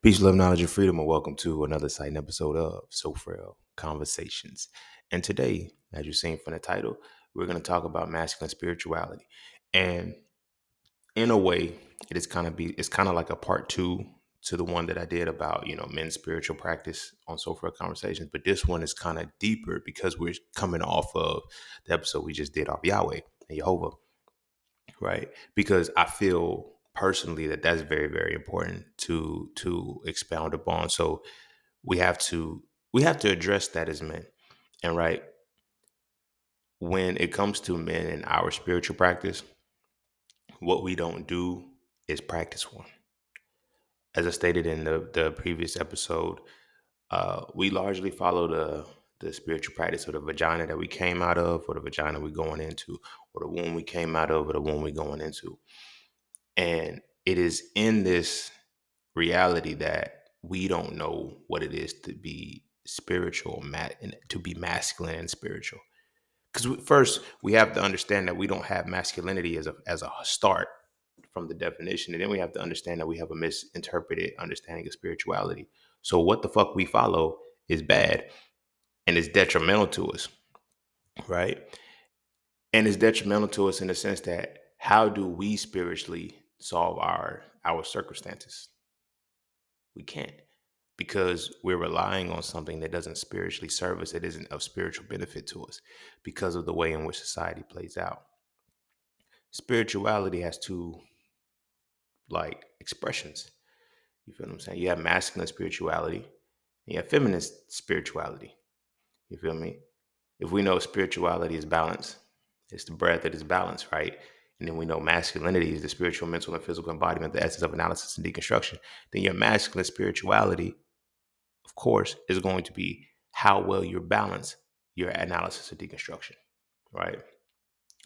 Peace, love, knowledge, and freedom, and welcome to another exciting episode of So Frail Conversations. And today, as you've seen from the title, we're going to talk about masculine spirituality. And in a way, it's kind of like a part two to the one that I did about men's spiritual practice on So Frail Conversations. But this one is kind of deeper because we're coming off of the episode we just did off Yahweh and Jehovah, right? Because I feel personally that that's very, very important to expound upon. So we have to address that as men. And right, when it comes to men in our spiritual practice, what we don't do is practice one. As I stated in the previous episode, we largely follow the spiritual practice of the vagina that we came out of, or the vagina we're going into, or the womb we came out of, or the womb we're going into. And it is in this reality that we don't know what it is to be spiritual, and to be masculine and spiritual. Because first, we have to understand that we don't have masculinity as a start from the definition, and then we have to understand that we have a misinterpreted understanding of spirituality. So what the fuck we follow is bad and it's detrimental to us, right? And it's detrimental to us in the sense that how do we spiritually solve our circumstances? We can't, because we're relying on something that doesn't spiritually serve us. It isn't of spiritual benefit to us because of the way in which society plays out. Spirituality has two expressions. You feel what I'm saying? You have masculine spirituality and you have feminine spirituality. You feel me? If we know spirituality is balance, it's the breath that is balance, right? And then we know masculinity is the spiritual, mental, and physical embodiment, the essence of analysis and deconstruction. Then your masculine spirituality, of course, is going to be how well you balance your analysis and deconstruction, right?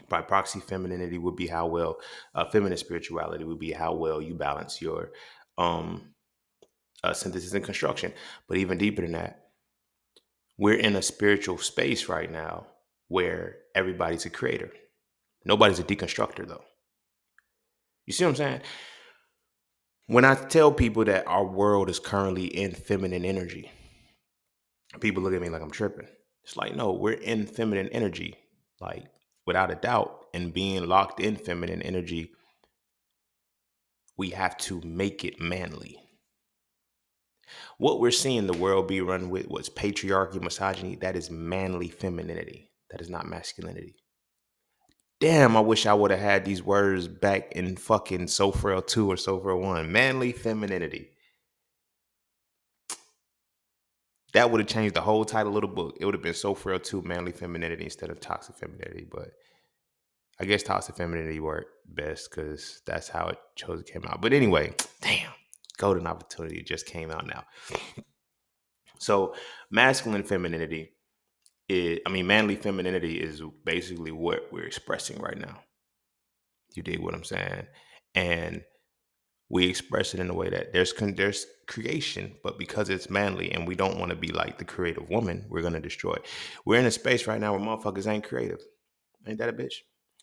By proxy, femininity would be how well, feminine spirituality would be how well you balance your um, synthesis and construction. But even deeper than that, we're in a spiritual space right now where everybody's a creator. Nobody's a deconstructor, though. You see what I'm saying? When I tell people that our world is currently in feminine energy, people look at me like I'm tripping. It's like, no, we're in feminine energy, like without a doubt. And being locked in feminine energy, we have to make it manly. What we're seeing the world be run with was patriarchy, misogyny. That is manly femininity. That is not masculinity. Damn, I wish I would have had these words back in fucking So Frail 2 or So Frail 1. Manly femininity. That would have changed the whole title of the book. It would have been So Frail 2, Manly Femininity instead of Toxic Femininity. But I guess Toxic Femininity worked best because that's how it came out. But anyway, damn, golden opportunity. It just came out now. So masculine femininity manly femininity is basically what we're expressing right now. You dig what I'm saying? And we express it in a way that there's creation, but because it's manly and we don't want to be like the creative woman, we're going to destroy it. We're in a space right now where motherfuckers ain't creative. Ain't that a bitch?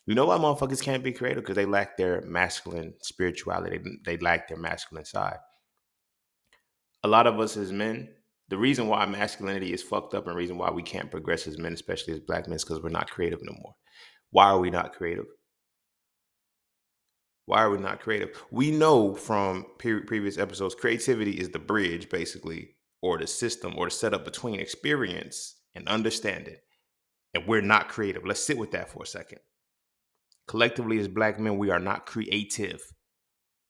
You know why motherfuckers can't be creative? Because they lack their masculine spirituality. They lack their masculine side. A lot of us as men, the reason why masculinity is fucked up and the reason why we can't progress as men, especially as black men, is because we're not creative no more. Why are we not creative? Why are we not creative? We know from previous episodes, creativity is the bridge, basically, or the system or the setup between experience and understanding. And we're not creative. Let's sit with that for a second. Collectively, as black men, we are not creative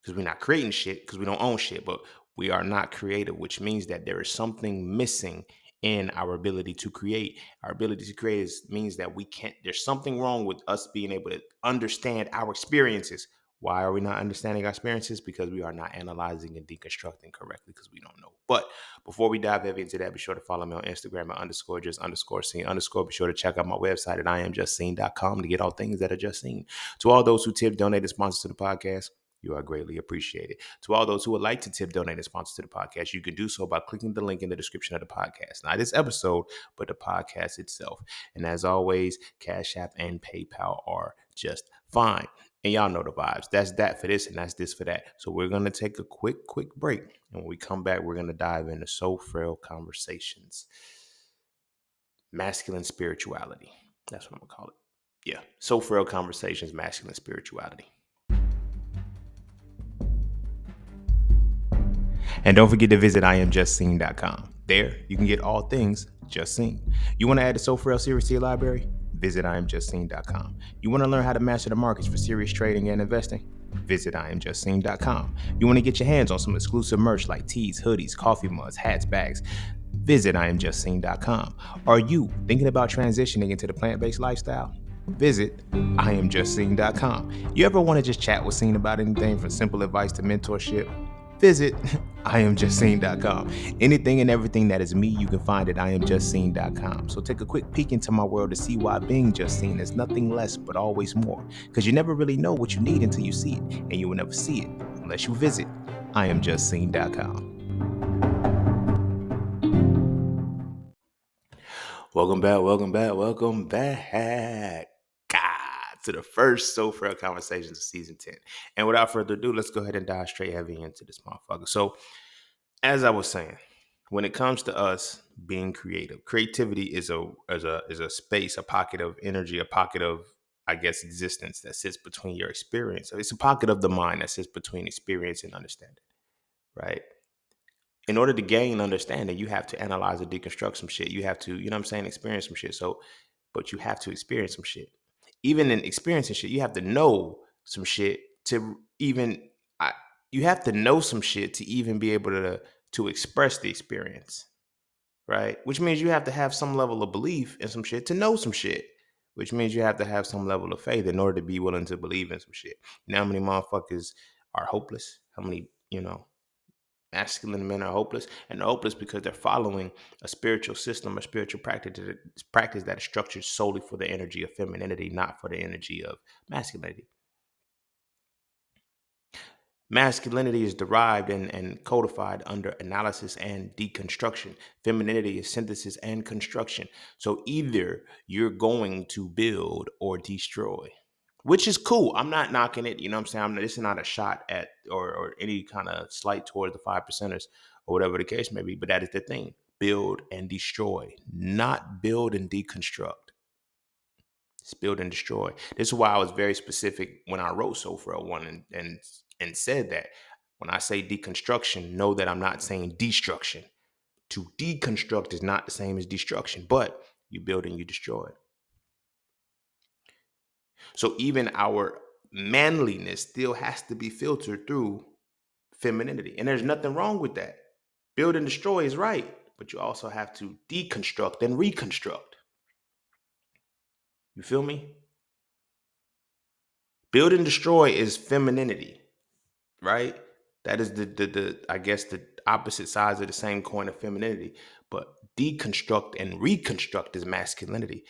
because we're not creating shit because we don't own shit, but we are not creative, which means that there is something missing in our ability to create. Our ability to create means that we can't, there's something wrong with us being able to understand our experiences. Why are we not understanding our experiences? Because we are not analyzing and deconstructing correctly because we don't know. But before we dive heavy into that, be sure to follow me on Instagram at _just_scene_ Be sure to check out my website at IamJustSeen.com to get all things that are just seen. To all those who tip, donate, and sponsor to the podcast, you are greatly appreciated. To all those who would like to tip, donate, and sponsor to the podcast, you can do so by clicking the link in the description of the podcast. Not this episode, but the podcast itself. And as always, Cash App and PayPal are just fine. And y'all know the vibes. That's that for this and that's this for that. So we're going to take a quick break. And when we come back, we're going to dive into So Frail Conversations. Masculine spirituality. That's what I'm going to call it. Yeah. So Frail Conversations, masculine spirituality. And don't forget to visit IamJustSeen.com. There, you can get all things Just Seen. You want to add the So Frail series to your library? Visit IamJustSeen.com. You want to learn how to master the markets for serious trading and investing? Visit IamJustSeen.com. You want to get your hands on some exclusive merch like tees, hoodies, coffee mugs, hats, bags? Visit IamJustSeen.com. Are you thinking about transitioning into the plant-based lifestyle? Visit IamJustSeen.com. You ever want to just chat with Seen about anything from simple advice to mentorship? Visit IamJustSeen.com. Anything and everything that is me, you can find at IamJustSeen.com. So take a quick peek into my world to see why being just seen is nothing less but always more. Because you never really know what you need until you see it, and you will never see it unless you visit IamJustSeen.com. Welcome back. To the first So Frail Conversations of Season 10. And without further ado, let's go ahead and dive straight heavy into this motherfucker. So, as I was saying, when it comes to us being creative, creativity is a space, a pocket of energy, a pocket of, I guess, existence that sits between your experience. So it's a pocket of the mind that sits between experience and understanding, right? In order to gain understanding, you have to analyze and deconstruct some shit. You have to, you know what I'm saying, experience some shit. So, but you have to experience some shit. Even in experiencing shit, you have to know some shit to even, you have to know some shit to even be able to express the experience, right? Which means you have to have some level of belief in some shit to know some shit, which means you have to have some level of faith in order to be willing to believe in some shit. You know how many motherfuckers are hopeless? How many, masculine men are hopeless? And they're hopeless because they're following a spiritual system, a spiritual practice that is structured solely for the energy of femininity, not for the energy of masculinity. Masculinity is derived and codified under analysis and deconstruction. Femininity is synthesis and construction. So either you're going to build or destroy, which is cool. I'm not knocking it. You know what I'm saying? This is not a shot at or any kind of slight towards the 5%ers or whatever the case may be. But that is the thing. Build and destroy, not build and deconstruct. It's build and destroy. This is why I was very specific when I wrote So Frail 1 and said that when I say deconstruction, know that I'm not saying destruction. To deconstruct is not the same as destruction, but you build and you destroy. So even our manliness still has to be filtered through femininity. And there's nothing wrong with that. Build and destroy is right, but you also have to deconstruct and reconstruct. You feel me? Build and destroy is femininity, right? That is the I guess the opposite sides of the same coin of femininity. But deconstruct and reconstruct is masculinity.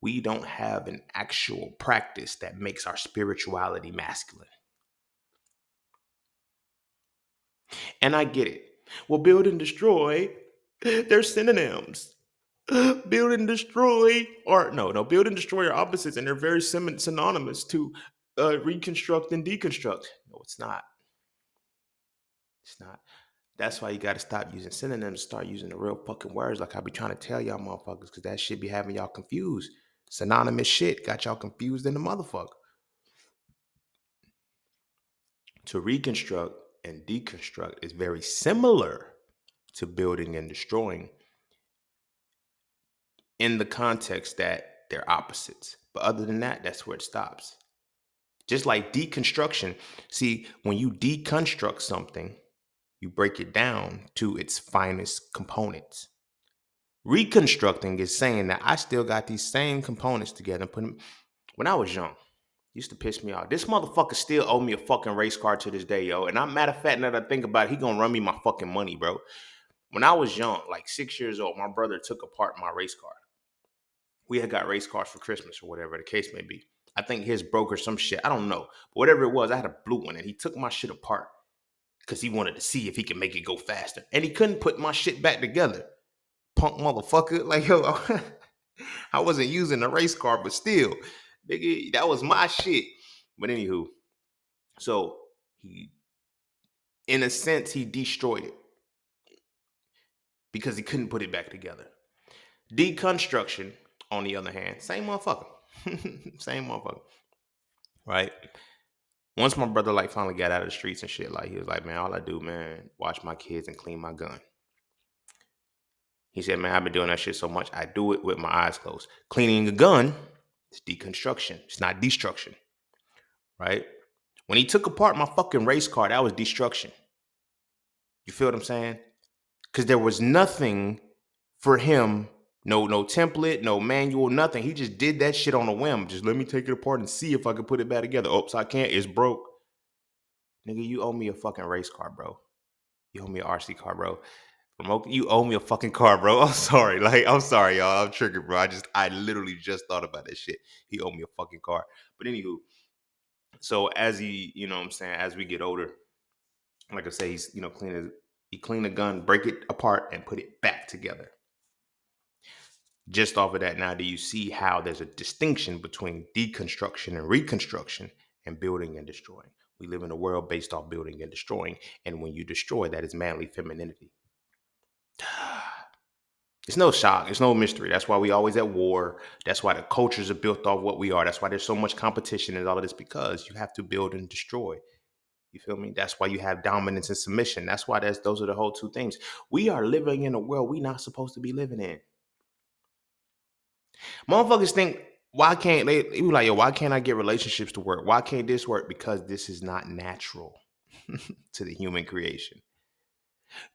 We don't have an actual practice that makes our spirituality masculine. And I get it. Well, build and destroy, they're synonyms. Build and destroy, or no, build and destroy are opposites, and they're very synonymous to reconstruct and deconstruct. No, it's not. It's not. That's why you got to stop using synonyms, start using the real fucking words like I be trying to tell y'all motherfuckers, because that shit be having y'all confused. Synonymous shit got y'all confused in the motherfucker. To reconstruct and deconstruct is very similar to building and destroying in the context that they're opposites. But other than that, that's where it stops. Just like deconstruction, see, when you deconstruct something, you break it down to its finest components. Reconstructing is saying that I still got these same components together and put them. When I was young, used to piss me off. This motherfucker still owe me a fucking race car to this day, yo. And I'm matter of fact, now that I think about it, he gonna run me my fucking money, bro. When I was young, like 6 years old, my brother took apart my race car. We had got race cars for Christmas or whatever the case may be. I think his broke or some shit. I don't know. But whatever it was, I had a blue one and he took my shit apart because he wanted to see if he could make it go faster. And he couldn't put my shit back together. Punk motherfucker. Like, yo, I wasn't using a race car, but still, nigga, that was my shit. But anywho, So he, in a sense, he destroyed it because he couldn't put it back together. Deconstruction, on the other hand, same motherfucker. Same motherfucker. Right? Once my brother like finally got out of the streets and shit, like he was like, man, all I do, man, watch my kids and clean my gun. He said, man, I've been doing that shit so much, I do it with my eyes closed. Cleaning a gun is deconstruction. It's not destruction. Right? When he took apart my fucking race car, that was destruction. You feel what I'm saying? Because there was nothing for him, no template, no manual, nothing. He just did that shit on a whim. Just let me take it apart and see if I can put it back together. Oops, I can't. It's broke. Nigga, you owe me a fucking race car, bro. You owe me an RC car, bro. You owe me a fucking car, bro. I'm sorry. Like, I'm sorry, y'all. I'm triggered, bro. I literally just thought about that shit. He owed me a fucking car. But anywho, so as he, you know what I'm saying, as we get older, like I say, he's, he clean the gun, break it apart, and put it back together. Just off of that, now do you see how there's a distinction between deconstruction and reconstruction and building and destroying? We live in a world based off building and destroying. And when you destroy, that is manly femininity. It's no shock. It's no mystery. That's why we always at war. That's why the cultures are built off what we are. That's why there's so much competition and all of this, because you have to build and destroy. You feel me? That's why you have dominance and submission. That's why those are the whole two things. We are living in a world we're not supposed to be living in. Motherfuckers think, why can't they be like, yo, why can't I get relationships to work? Why can't this work? Because this is not natural to the human creation.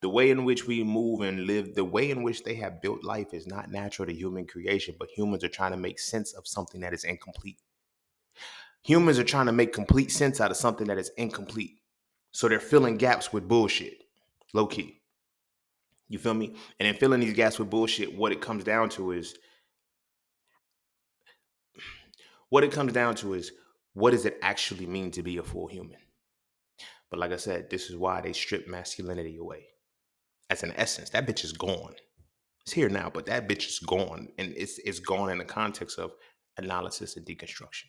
The way in which we move and live, the way in which they have built life is not natural to human creation, but humans are trying to make sense of something that is incomplete. Humans are trying to make complete sense out of something that is incomplete. So they're filling gaps with bullshit, low key. You feel me? And in filling these gaps with bullshit, what it comes down to is, what does it actually mean to be a full human? But like I said, this is why they strip masculinity away. As an essence, that bitch is gone. It's here now, but that bitch is gone. And it's gone in the context of analysis and deconstruction.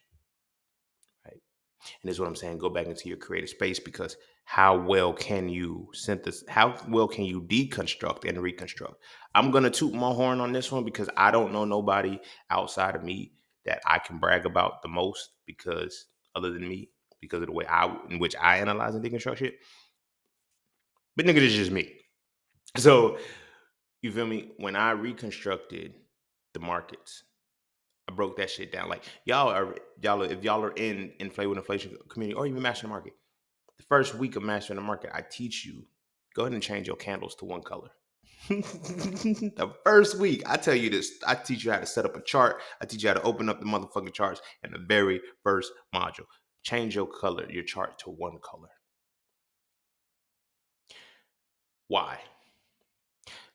Right? And this is what I'm saying. Go back into your creative space, because how well can you deconstruct and reconstruct? I'm gonna toot my horn on this one because I don't know nobody outside of me that I can brag about the most, because other than me, because of the way in which I analyze and deconstruct shit. But nigga, this is just me. So you feel me? When I reconstructed the markets, I broke that shit down. Like if y'all are in Inflate with Inflation community or even Mastering the Market, the first week of Mastering the Market, I teach you, go ahead and change your candles to one color. The first week, I tell you this, I teach you how to set up a chart. I teach you how to open up the motherfucking charts in the very first module. Change your chart to one color. Why?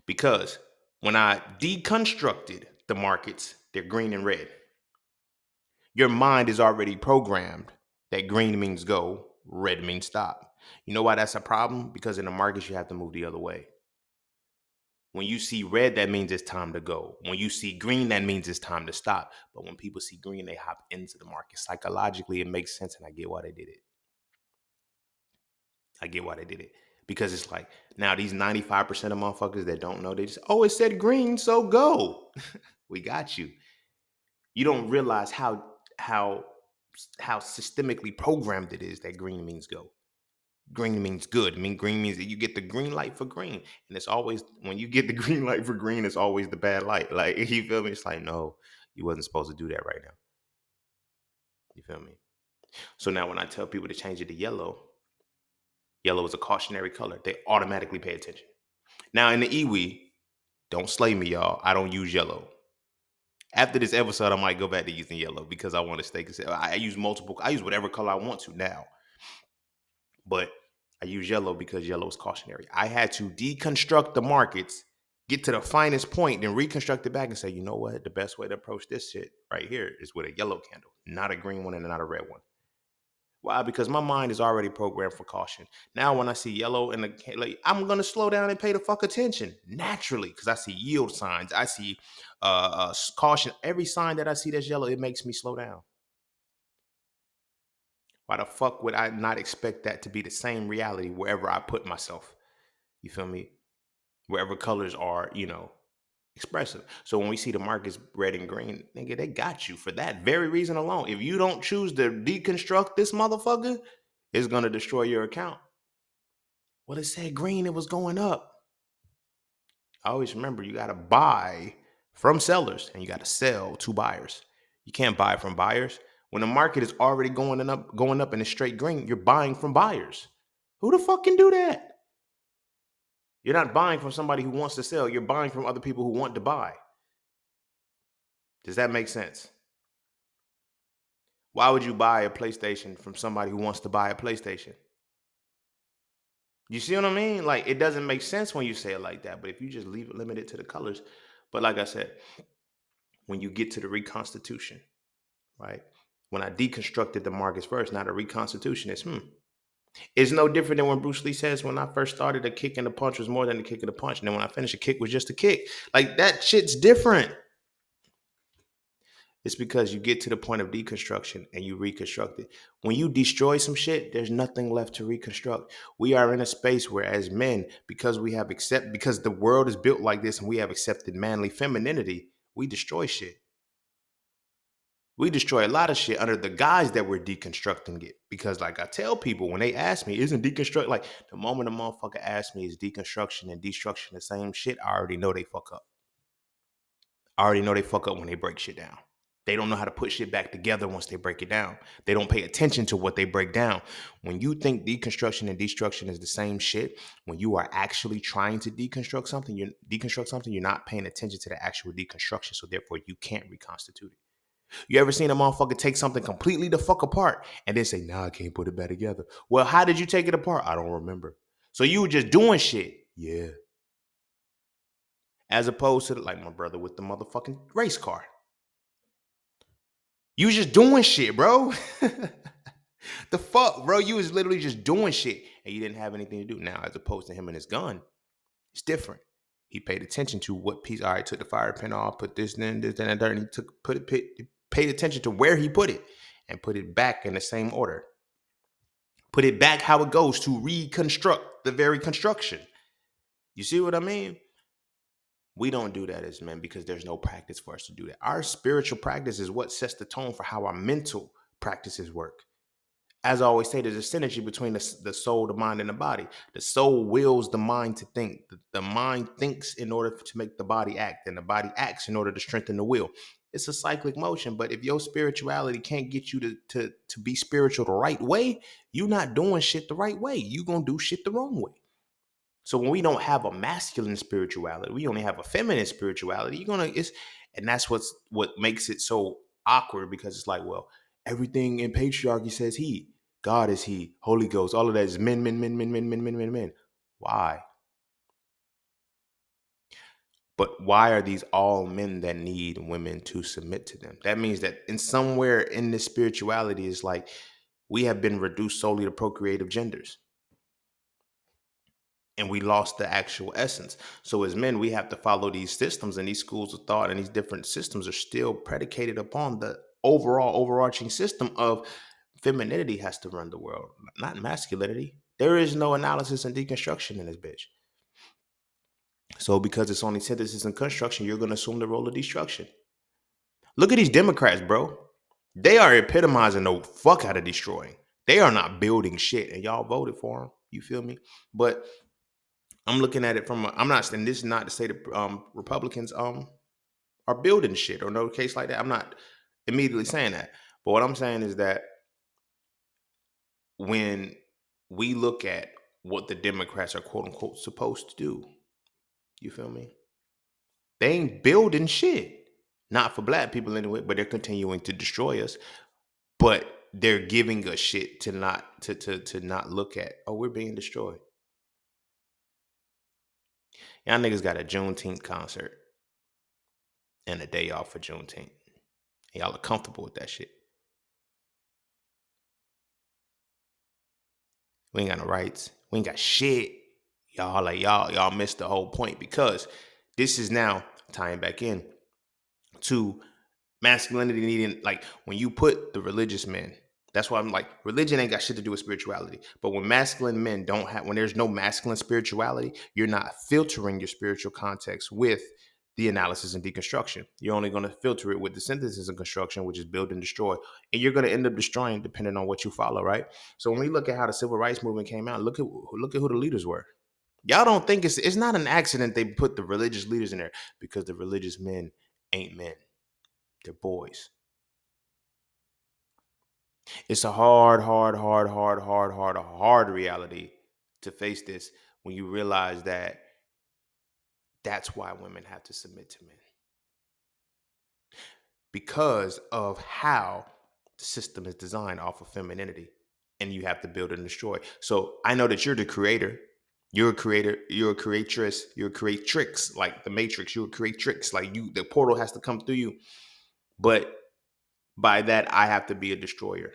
Because when I deconstructed the markets, they're green and red. Your mind is already programmed that green means go, red means stop. You know why that's a problem? Because in the markets, you have to move the other way. When you see red, that means it's time to go. When you see green, that means it's time to stop. But when people see green, they hop into the market. Psychologically, it makes sense, and I get why they did it. Because it's like, now these 95% of motherfuckers that don't know, they just, oh, it said green, so go. We got you. You don't realize how systemically programmed it is that green means go. Green means good. I mean, green means that you get the green light for green. And it's always, when you get the green light for green, it's always the bad light. Like, you feel me? It's like, no, you wasn't supposed to do that right now. You feel me? So now when I tell people to change it to yellow is a cautionary color. They automatically pay attention. Now in the iwi, don't slay me, y'all. I don't use yellow. After this episode, I might go back to using yellow because I want to stay consistent. I use whatever color I want to now. But I use yellow because yellow is cautionary. I had to deconstruct the markets, get to the finest point, then reconstruct it back and say, you know what? The best way to approach this shit right here is with a yellow candle, not a green one and not a red one. Why? Because my mind is already programmed for caution. Now, when I see yellow in I'm going to slow down and pay the fuck attention naturally, because I see yield signs. I see caution. Every sign that I see that's yellow, it makes me slow down. Why the fuck would I not expect that to be the same reality wherever I put myself? You feel me? Wherever colors are, expressive. So when we see the markets red and green, nigga, they got you for that very reason alone. If you don't choose to deconstruct this motherfucker, it's gonna destroy your account. Well, it said green, it was going up. I always remember you gotta buy from sellers and you gotta sell to buyers. You can't buy from buyers. When the market is already going up in a straight green, you're buying from buyers. Who the fuck can do that? You're not buying from somebody who wants to sell. You're buying from other people who want to buy. Does that make sense? Why would you buy a PlayStation from somebody who wants to buy a PlayStation? You see what I mean? Like, it doesn't make sense when you say it like that. But if you just leave it limited to the colors, but like I said, when you get to the reconstitution, right? When I deconstructed the markets first, now the reconstitution is It's no different than when Bruce Lee says, when I first started, a kick and a punch was more than a kick and a punch. And then when I finished, a kick was just a kick. Like, that shit's different. It's because you get to the point of deconstruction and you reconstruct it. When you destroy some shit, there's nothing left to reconstruct. We are in a space where, as men, because the world is built like this and we have accepted manly femininity, we destroy shit. We destroy a lot of shit under the guise that we're deconstructing it. Because, like I tell people, when they ask me, isn't deconstruct, like, the moment a motherfucker asks me, is deconstruction and destruction the same shit? I already know they fuck up. I already know they fuck up when they break shit down. They don't know how to put shit back together once they break it down. They don't pay attention to what they break down. When you think deconstruction and destruction is the same shit, when you are actually trying to deconstruct something, you're not paying attention to the actual deconstruction. So therefore, you can't reconstitute it. You ever seen a motherfucker take something completely the fuck apart and then say, "Nah, I can't put it back together"? Well, how did you take it apart? I don't remember. So you were just doing shit. Yeah. As opposed to like my brother with the motherfucking race car. You was just doing shit, bro. The fuck, bro? You was literally just doing shit and you didn't have anything to do. Now, as opposed to him and his gun, it's different. He paid attention to what piece. All right, took the fire pin off, put this, then this, then that, and he paid attention to where he put it and put it back in the same order. Put it back how it goes to reconstruct the very construction. You see what I mean? We don't do that as men because there's no practice for us to do that. Our spiritual practice is what sets the tone for how our mental practices work. As I always say, there's a synergy between the soul, the mind, and the body. The soul wills the mind to think. The mind thinks in order to make the body act, and the body acts in order to strengthen the will. It's a cyclic motion, but if your spirituality can't get you to be spiritual the right way, you're not doing shit the right way. You're going to do shit the wrong way. So when we don't have a masculine spirituality, we only have a feminine spirituality, and that's what makes it so awkward, because it's like, well, everything in patriarchy says he, God is he, Holy Ghost, all of that is men, men, men, men, men, men, men, men, men. Why? But why are these all men that need women to submit to them? That means that in somewhere in this spirituality is like we have been reduced solely to procreative genders. And we lost the actual essence. So as men, we have to follow these systems, and these schools of thought and these different systems are still predicated upon the overarching system of femininity has to run the world, not masculinity. There is no analysis and deconstruction in this bitch. So because it's only synthesis and construction, you're going to assume the role of destruction. Look at these Democrats, bro. They are epitomizing the fuck out of destroying. They are not building shit, and y'all voted for them. You feel me? But I'm looking at it I'm not saying this is not to say that Republicans are building shit or no case like that. I'm not immediately saying that. But what I'm saying is that when we look at what the Democrats are quote unquote supposed to do, you feel me? They ain't building shit. Not for black people anyway, but they're continuing to destroy us. But they're giving us shit to not look at. Oh, we're being destroyed. Y'all niggas got a Juneteenth concert and a day off for Juneteenth. Y'all are comfortable with that shit. We ain't got no rights. We ain't got shit. Y'all missed the whole point, because this is now tying back in to masculinity needing, like, when you put the religious men That's why I'm like, religion ain't got shit to do with spirituality. But when there's no masculine spirituality, you're not filtering your spiritual context with the analysis and deconstruction. You're only going to filter it with the synthesis and construction, which is build and destroy. And you're going to end up destroying depending on what you follow, right? So when we look at how the civil rights movement came out, look at who the leaders were. Y'all don't think it's not an accident they put the religious leaders in there, because the religious men ain't men. They're boys. It's a hard reality to face this when you realize that that's why women have to submit to men, because of how the system is designed off of femininity, and you have to build and destroy. So I know that you're the creator. You're a creator. You're a creatress. You're a creatrix, like the Matrix. You're a creatrix, like you. The portal has to come through you. But by that, I have to be a destroyer.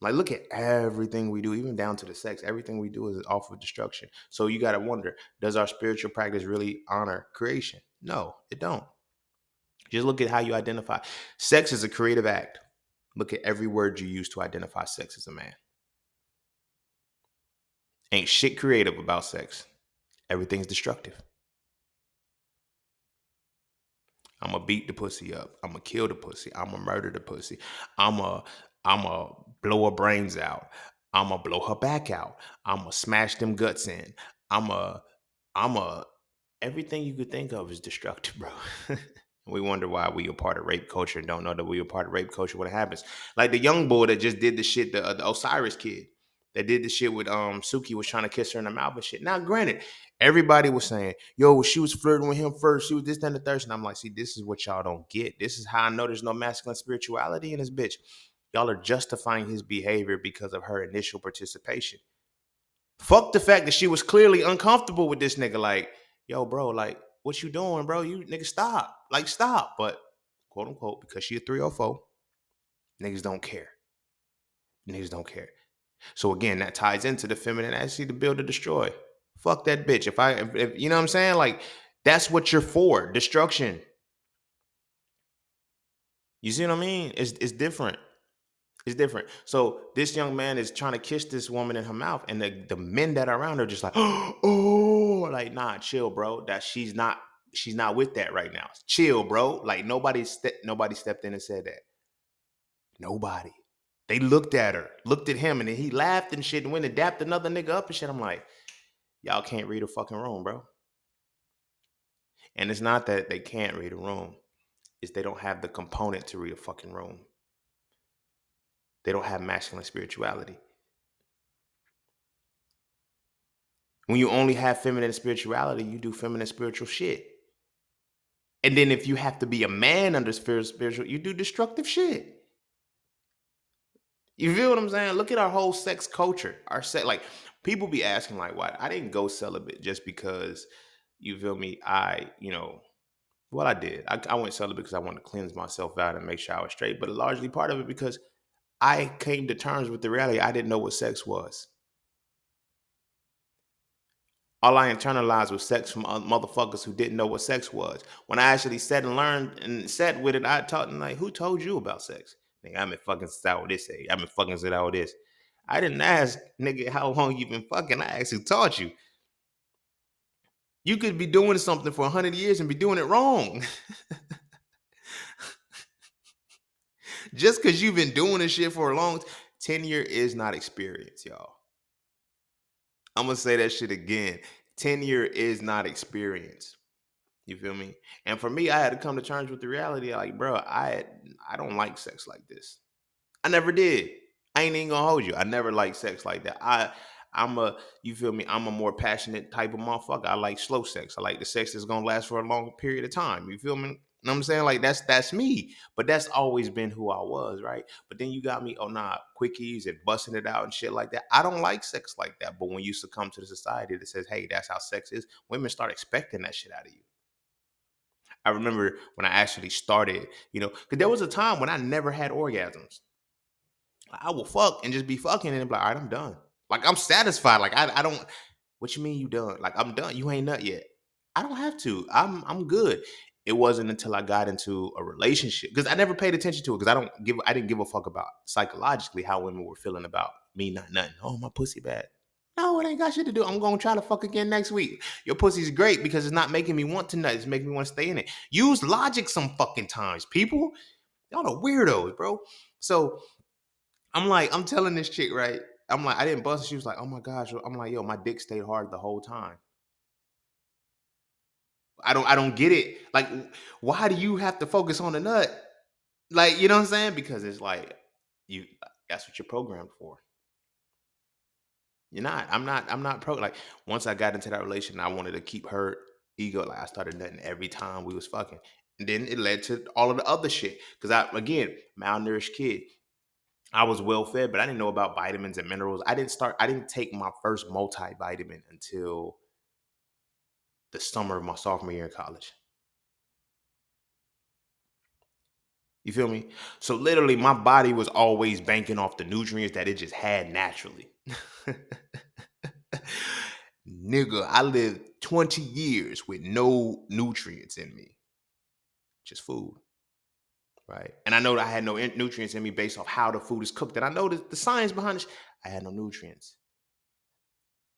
Like, look at everything we do, even down to the sex. Everything we do is off of destruction. So you got to wonder, does our spiritual practice really honor creation? No, it don't. Just look at how you identify. Sex is a creative act. Look at every word you use to identify sex as a man. Ain't shit creative about sex. Everything's destructive. I'm gonna beat the pussy up. I'm gonna kill the pussy. I'm gonna murder the pussy. I'm gonna blow her brains out. I'm gonna blow her back out. I'm gonna smash them guts in. I'm a everything you could think of is destructive, bro. We wonder why we a part of rape culture and don't know that we a part of rape culture when it happens. Like the young boy that just did the shit, the Osiris kid that did the shit with Suki was trying to kiss her in the mouth and shit. Now, granted, everybody was saying, yo, she was flirting with him first. She was this, that, and the third. And I'm like, see, this is what y'all don't get. This is how I know there's no masculine spirituality in this bitch. Y'all are justifying his behavior because of her initial participation. Fuck the fact that she was clearly uncomfortable with this nigga. Like, yo, bro, like, what you doing, bro? You nigga stop. Like, stop. But quote unquote, because she a 304, niggas don't care. Niggas don't care. So again, that ties into the feminine actually to build or destroy. Fuck that bitch. If you know what I'm saying? Like, that's what you're for. Destruction. You see what I mean? It's different. It's different. So this young man is trying to kiss this woman in her mouth, and the men that are around her just like, oh, like, nah, chill, bro. That she's not with that right now. Chill, bro. Like nobody stepped in and said that. Nobody. They looked at her, looked at him, and then he laughed and shit and went and dapped another nigga up and shit. I'm like, y'all can't read a fucking room, bro. And it's not that they can't read a room. It's they don't have the component to read a fucking room. They don't have masculine spirituality. When you only have feminine spirituality, you do feminine spiritual shit. And then if you have to be a man under spiritual, you do destructive shit. You feel what I'm saying? Look at our whole sex culture. Our sex, like, people be asking, like, why I didn't go celibate just because, you feel me? Well, I did. I went celibate because I wanted to cleanse myself out and make sure I was straight. But largely part of it because I came to terms with the reality I didn't know what sex was. All I internalized was sex from motherfuckers who didn't know what sex was. When I actually sat and learned and sat with it, I taught them, like, who told you about sex? Nigga, I've been fucking since I was this age. I've been fucking since I was this. I didn't ask, nigga, how long you been fucking. I actually taught you. You could be doing something for 100 years and be doing it wrong. Just because you've been doing this shit for a long time, tenure is not experience, y'all. I'm going to say that shit again. Tenure is not experience. You feel me? And for me, I had to come to terms with the reality. Like, bro, I don't like sex like this. I never did. I ain't even gonna hold you. I never liked sex like that. You feel me? I'm a more passionate type of motherfucker. I like slow sex. I like the sex that's gonna last for a long period of time. You feel me? You know what I'm saying? Like, that's me. But that's always been who I was, right? But then you got me, oh nah, quickies and busting it out and shit like that. I don't like sex like that. But when you succumb to the society that says, hey, that's how sex is, women start expecting that shit out of you. I remember when I actually started, because there was a time when I never had orgasms. I will fuck and just be fucking and be like, all right, I'm done. Like, I'm satisfied. Like, I don't. What you mean you done? Like, I'm done. You ain't nut yet. I don't have to. I'm good. It wasn't until I got into a relationship, because I never paid attention to it, because I didn't give a fuck about psychologically how women were feeling about me not nothing. Oh, my pussy bad. No, it ain't got shit to do. I'm gonna try to fuck again next week. Your pussy's great because it's not making me want to nut. It's making me want to stay in it. Use logic some fucking times, people. Y'all are weirdos, bro. So I'm telling this chick, right? I'm like, I didn't bust. She was like, oh my gosh. I'm like, yo, my dick stayed hard the whole time. I don't get it. Like, why do you have to focus on the nut? Like, you know what I'm saying? Because it's like you that's what you're programmed for. You're not. I'm not pro like once I got into that relation, I wanted to keep her ego. Like I started nutting every time we was fucking. And then it led to all of the other shit. Cause again, malnourished kid. I was well fed, but I didn't know about vitamins and minerals. I didn't take my first multivitamin until the summer of my sophomore year in college. You feel me? So literally my body was always banking off the nutrients that it just had naturally. Nigga, I lived 20 years with no nutrients in me, just food, right? And I know that I had no nutrients in me based off how the food is cooked. And I know the science behind it. I had no nutrients.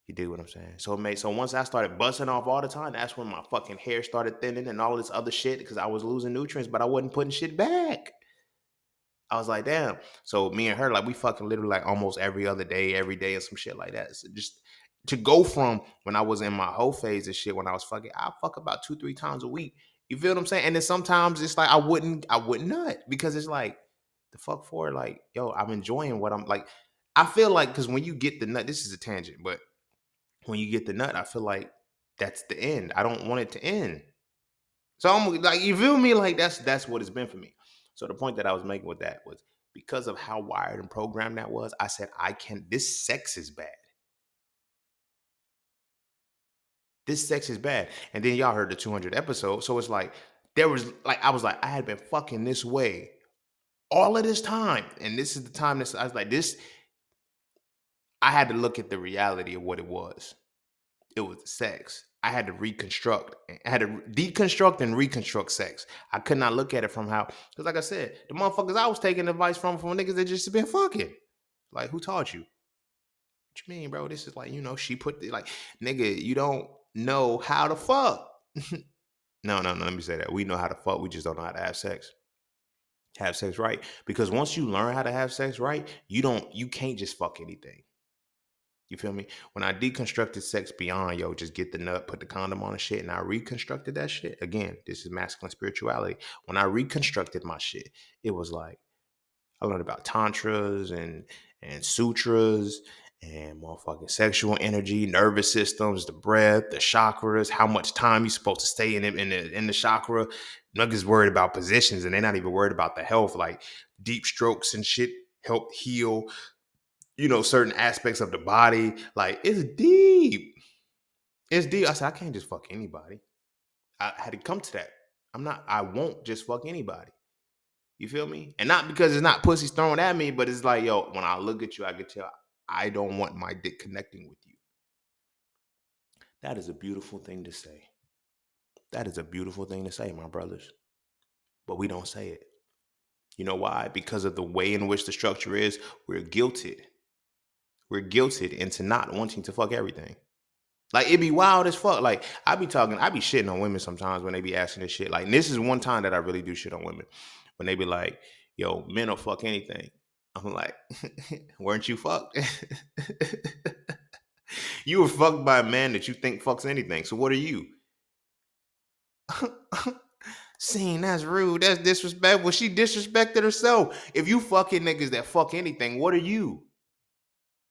You dig what I'm saying? So once I started busting off all the time, that's when my fucking hair started thinning and all this other shit because I was losing nutrients, but I wasn't putting shit back. I was like, damn. So me and her, like, we fucking literally like almost every other day, every day, and some shit like that. So just to go from when I was in my whole phase of shit, when I was fucking, I fuck about 2, 3 times a week. You feel what I'm saying? And then sometimes it's like I wouldn't nut because it's like the fuck for it. Like, yo, I'm enjoying what I'm like. I feel like because when you get the nut, this is a tangent, but when you get the nut, I feel like that's the end. I don't want it to end. So I'm like, you feel me? Like that's what it's been for me. So the point that I was making with that was because of how wired and programmed that was, I said, I can this sex is bad. This sex is bad. And then y'all heard the 200 episode. So it's like there was like I was like, I had been fucking this way all of this time. And this is the time that I was like, this, I had to look at the reality of what it was. It was sex. I had to reconstruct. I had to deconstruct and reconstruct sex. I could not look at it from how, because like I said, the motherfuckers I was taking advice from niggas that just been fucking. Like, who taught you? What you mean, bro? This is like, she put the, like, nigga, you don't know how to fuck. No, let me say that. We know how to fuck. We just don't know how to have sex. Have sex right. Because once you learn how to have sex right, you can't just fuck anything. You feel me? When I deconstructed sex beyond, yo, just get the nut, put the condom on and shit, and I reconstructed that shit. Again, this is masculine spirituality. When I reconstructed my shit, it was like I learned about tantras and sutras and motherfucking sexual energy, nervous systems, the breath, the chakras, how much time you're supposed to stay in the chakra. Niggas worried about positions and they're not even worried about the health, like deep strokes and shit help heal certain aspects of the body. Like, it's deep. It's deep. I said, I can't just fuck anybody. I had to come to that. I won't just fuck anybody. You feel me? And not because it's not pussies thrown at me, but it's like, yo, when I look at you, I can tell I don't want my dick connecting with you. That is a beautiful thing to say. That is a beautiful thing to say, my brothers. But we don't say it. You know why? Because of the way in which the structure is, we're guilted. We're guilted into not wanting to fuck everything. Like, it be wild as fuck. Like, I be shitting on women sometimes when they be asking this shit. Like, and this is one time that I really do shit on women. When they be like, yo, men will fuck anything. I'm like, weren't you fucked? You were fucked by a man that you think fucks anything. So what are you? Scene, that's rude. That's disrespectful. She disrespected herself. If you fucking niggas that fuck anything, what are you?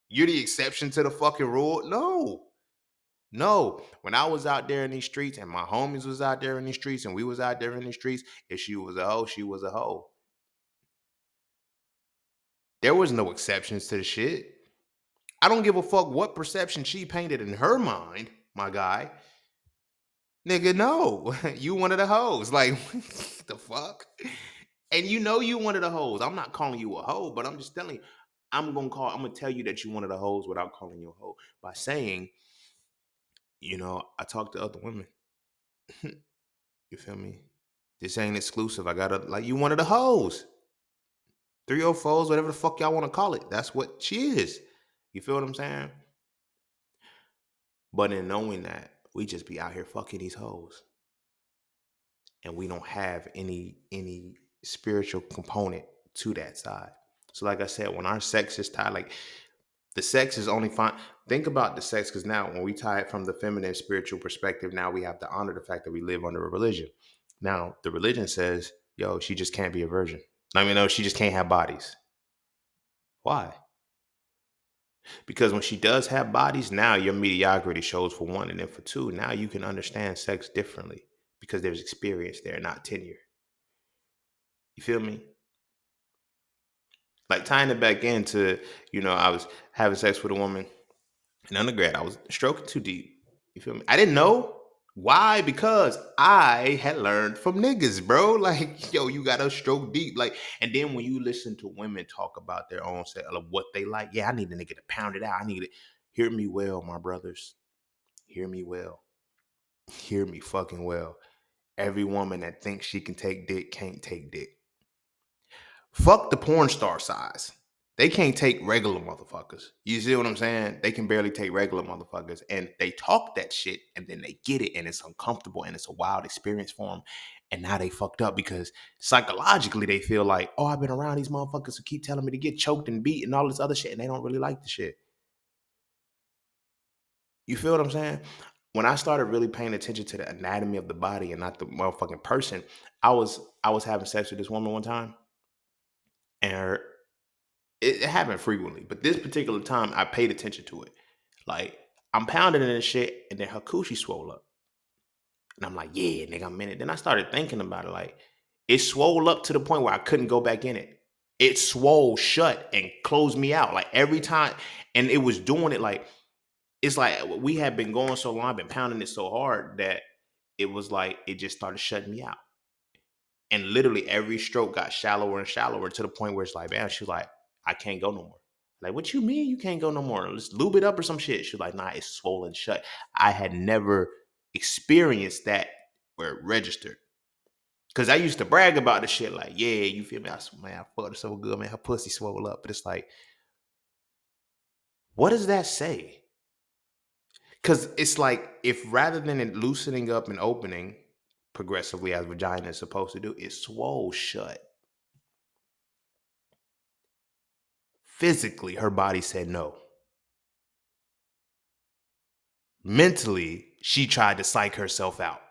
You're the exception to the fucking rule? No. No, when I was out there in these streets and my homies was out there in these streets and we was out there in these streets, if she was a hoe, she was a hoe. There was no exceptions to the shit. I don't give a fuck what perception she painted in her mind, my guy. Nigga, no. You one of the hoes. Like, the fuck? And you one of the hoes. I'm not calling you a hoe, but I'm just telling you, I'm gonna tell you that you one of the hoes without calling you a hoe. By saying, I talk to other women. You feel me? This ain't exclusive. I gotta like you one of the hoes. 304s, whatever the fuck y'all want to call it. That's what she is. You feel what I'm saying? But in knowing that, we just be out here fucking these hoes. And we don't have any spiritual component to that side. So like I said, when our sex is tied, like the sex is only fine. Think about the sex, because now when we tie it from the feminine spiritual perspective, now we have to honor the fact that we live under a religion. Now the religion says, yo, she just can't be a virgin. I mean, no, she just can't have bodies. Why? Because when she does have bodies, now your mediocrity shows for one, and then for two, now you can understand sex differently because there's experience there, not tenure. You feel me? Like tying it back into, I was having sex with a woman in undergrad. I was stroking too deep. You feel me? I didn't know why, because I had learned from niggas, bro. Like, yo, you gotta stroke deep. Like, and then when you listen to women talk about their own sex, like what they like, yeah, I need a nigga to pound it out. I need it. Hear me well, my brothers. Hear me well. Hear me fucking well. Every woman that thinks she can take dick can't take dick. Fuck the porn star size. They can't take regular motherfuckers. You see what I'm saying? They can barely take regular motherfuckers. And they talk that shit and then they get it and it's uncomfortable and it's a wild experience for them. And now they fucked up because psychologically they feel like, oh, I've been around these motherfuckers who keep telling me to get choked and beat and all this other shit. And they don't really like the shit. You feel what I'm saying? When I started really paying attention to the anatomy of the body and not the motherfucking person, I was having sex with this woman one time, and it happened frequently, but this particular time I paid attention to it. Like I'm pounding in this shit, and then her coochie swole up, and I'm like, yeah, nigga, I'm in it. Then I started thinking about it, like it swole up to the point where I couldn't go back in it. It swole shut and closed me out, like every time, and it was doing it like it's like we had been going so long, I've been pounding it so hard that it was like it just started shutting me out. And literally every stroke got shallower and shallower to the point where it's like, man, she's like, I can't go no more. Like, what you mean you can't go no more? Let's lube it up or some shit. She's like, nah, it's swollen shut. I had never experienced that where it registered. Cause I used to brag about the shit, like, yeah, you feel me? Man, I fucked her so good, man. Her pussy swole up. But it's like, what does that say? Cause it's like if rather than it loosening up and opening progressively as vagina is supposed to do, it swole shut. Physically, her body said no. Mentally, she tried to psych herself out.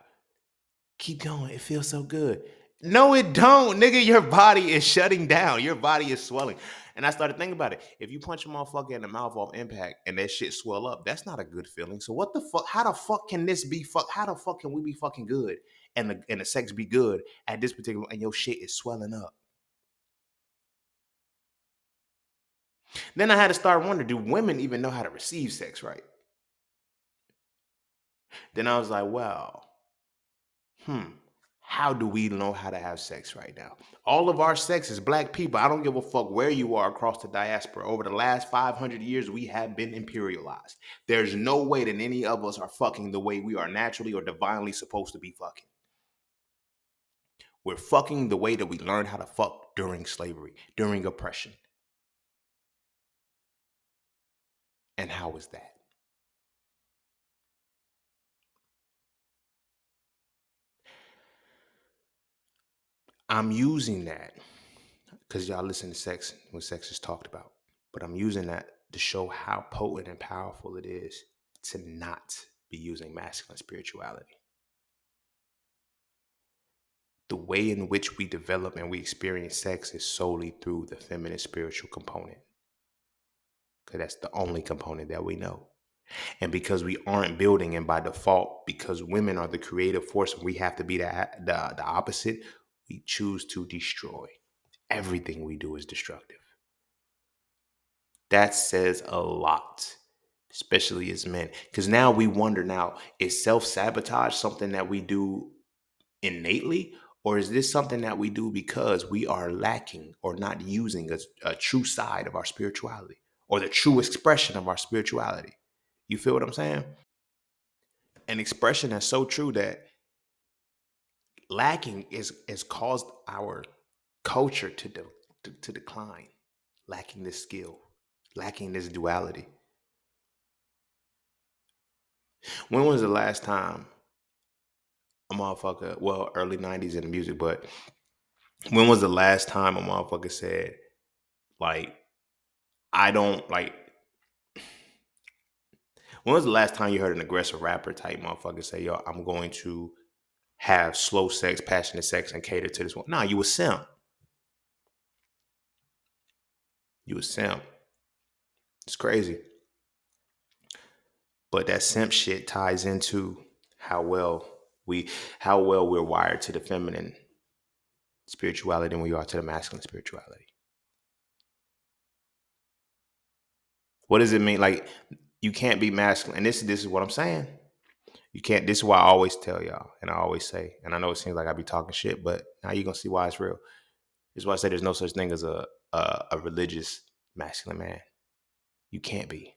Keep going. It feels so good. No, it don't, nigga. Your body is shutting down. Your body is swelling. And I started thinking about it. If you punch a motherfucker in the mouth off impact and that shit swell up, that's not a good feeling. So what the fuck? How the fuck can this be fuck? How the fuck can we be fucking good and the sex be good at this particular and your shit is swelling up? Then I had to start wondering, do women even know how to receive sex right? Then I was like, well, hmm, how do we know how to have sex right now? All of our sex is black people. I don't give a fuck where you are across the diaspora. Over the last 500 years, we have been imperialized. There's no way that any of us are fucking the way we are naturally or divinely supposed to be fucking. We're fucking the way that we learned how to fuck during slavery, during oppression. And how is that? I'm using that because y'all listen to sex when sex is talked about. But I'm using that to show how potent and powerful it is to not be using masculine spirituality. The way in which we develop and we experience sex is solely through the feminine spiritual component. Because that's the only component that we know. And because we aren't building, and by default, because women are the creative force and we have to be the opposite, we choose to destroy. Everything we do is destructive. That says a lot, especially as men. Because now we wonder now, is self-sabotage something that we do innately? Or is this something that we do because we are lacking or not using a true side of our spirituality or the true expression of our spirituality? You feel what I'm saying? An expression that's so true that lacking is caused our culture to decline, lacking this skill, lacking this duality. When was the last time a motherfucker, well, early 90s in the music, but when was the last time a motherfucker said, like, I don't like, when was the last time you heard an aggressive rapper type motherfucker say, yo, I'm going to have slow sex, passionate sex, and cater to this one? Nah, you a simp. You a simp. It's crazy. But that simp shit ties into how well we how well we're wired to the feminine spirituality than we are to the masculine spirituality. What does it mean? Like, you can't be masculine. And this is what I'm saying. You can't. This is why I always tell y'all, and I always say, and I know it seems like I be talking shit, but now you're gonna see why it's real. This is why I say there's no such thing as a religious masculine man. You can't be.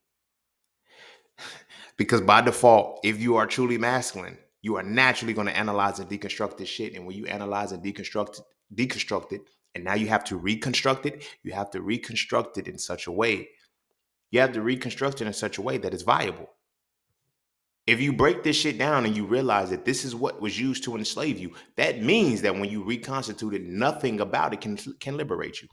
Because by default, if you are truly masculine, you are naturally going to analyze and deconstruct this shit. And when you analyze and deconstruct it, and now you have to reconstruct it, you have to reconstruct it in such a way. You have to reconstruct it in such a way that it's viable. If you break this shit down and you realize that this is what was used to enslave you, that means that when you reconstitute it, nothing about it can liberate you.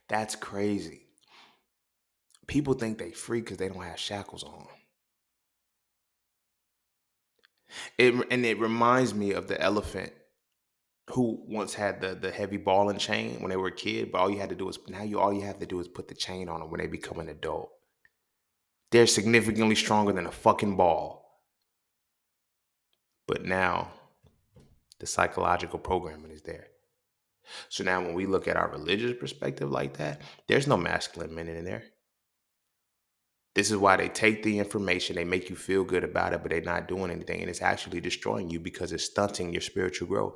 That's crazy. People think they free because they don't have shackles on. It reminds me of the elephant who once had the heavy ball and chain when they were a kid, but all you had to do is now you all you have to do is put the chain on them when they become an adult. They're significantly stronger than a fucking ball. But now the psychological programming is there. So now when we look at our religious perspective like that, there's no masculine men in there. This is why they take the information, they make you feel good about it, but they're not doing anything. And it's actually destroying you because it's stunting your spiritual growth.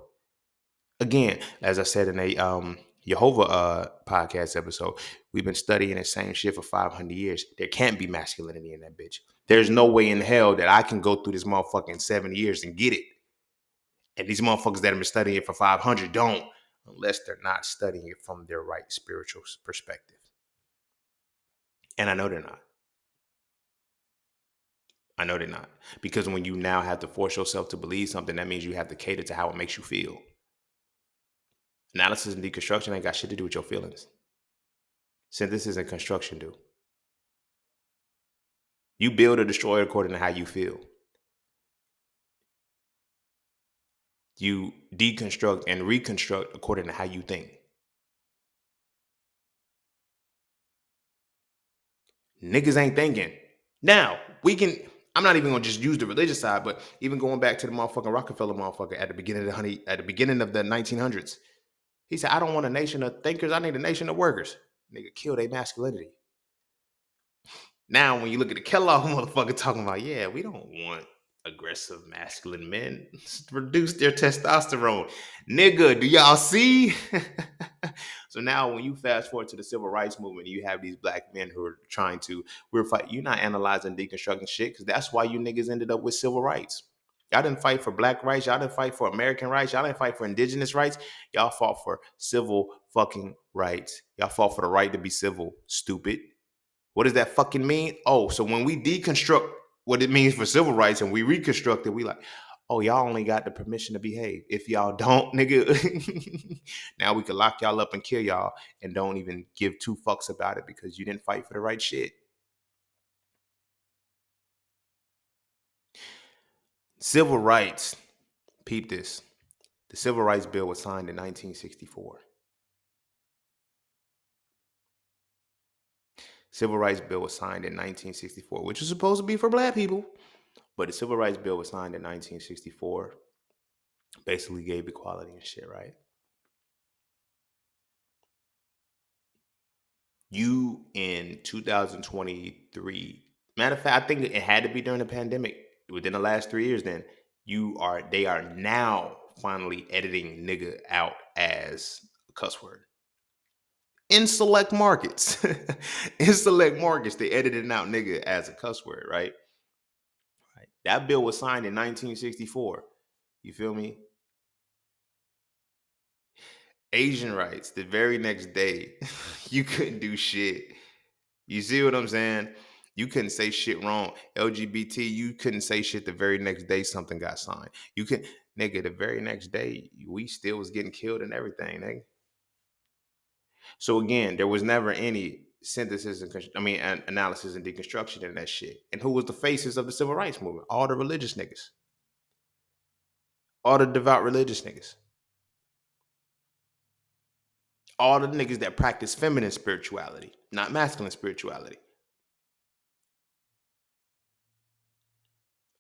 Again, as I said in a Jehovah podcast episode, we've been studying the same shit for 500 years. There can't be masculinity in that bitch. There's no way in hell that I can go through this motherfucking 7 years and get it. And these motherfuckers that have been studying it for 500 don't, unless they're not studying it from their right spiritual perspective. And I know they're not. I know they're not. Because when you now have to force yourself to believe something, that means you have to cater to how it makes you feel. Analysis and deconstruction ain't got shit to do with your feelings. Synthesis and construction do. You build or destroy according to how you feel. You deconstruct and reconstruct according to how you think. Niggas ain't thinking. Now, I'm not even gonna just use the religious side, but even going back to the motherfucking Rockefeller motherfucker at the beginning of the 1900s. He said, I don't want a nation of thinkers, I need a nation of workers. Nigga, kill their masculinity. Now, when you look at the Kellogg motherfucker talking about, yeah, we don't want aggressive masculine men, reduce their testosterone. Nigga, do y'all see? So now when you fast forward to the civil rights movement, you have these black men who are trying to, you're not analyzing deconstructing shit, because that's why you niggas ended up with civil rights. Y'all didn't fight for black rights. Y'all didn't fight for American rights. Y'all didn't fight for indigenous rights. Y'all fought for civil fucking rights. Y'all fought for the right to be civil, stupid. What does that fucking mean? Oh, so when we deconstruct what it means for civil rights and we reconstruct it, we like, oh, y'all only got the permission to behave. If y'all don't, nigga, now we can lock y'all up and kill y'all and don't even give two fucks about it because you didn't fight for the right shit. Civil rights, peep this. The Civil Rights Bill was signed in 1964. Civil Rights Bill was signed in 1964, which was supposed to be for black people. But the Civil Rights Bill was signed in 1964. Basically gave equality and shit, right? You in 2023, matter of fact, I think it had to be during the pandemic. Within the last 3 years, then they are now finally editing nigga out as a cuss word. in select markets. In select markets, they edited out nigga as a cuss word, right? Right. That bill was signed in 1964. You feel me? Asian rights, the very next day, you couldn't do shit. You see what I'm saying? You couldn't say shit wrong. LGBT, you couldn't say shit the very next day something got signed. You could, nigga, the very next day, we still was getting killed and everything, nigga. So again, there was never any synthesis and analysis and deconstruction in that shit. And who was the faces of the civil rights movement? All the religious niggas, all the devout religious niggas, all the niggas that practice feminine spirituality, not masculine spirituality.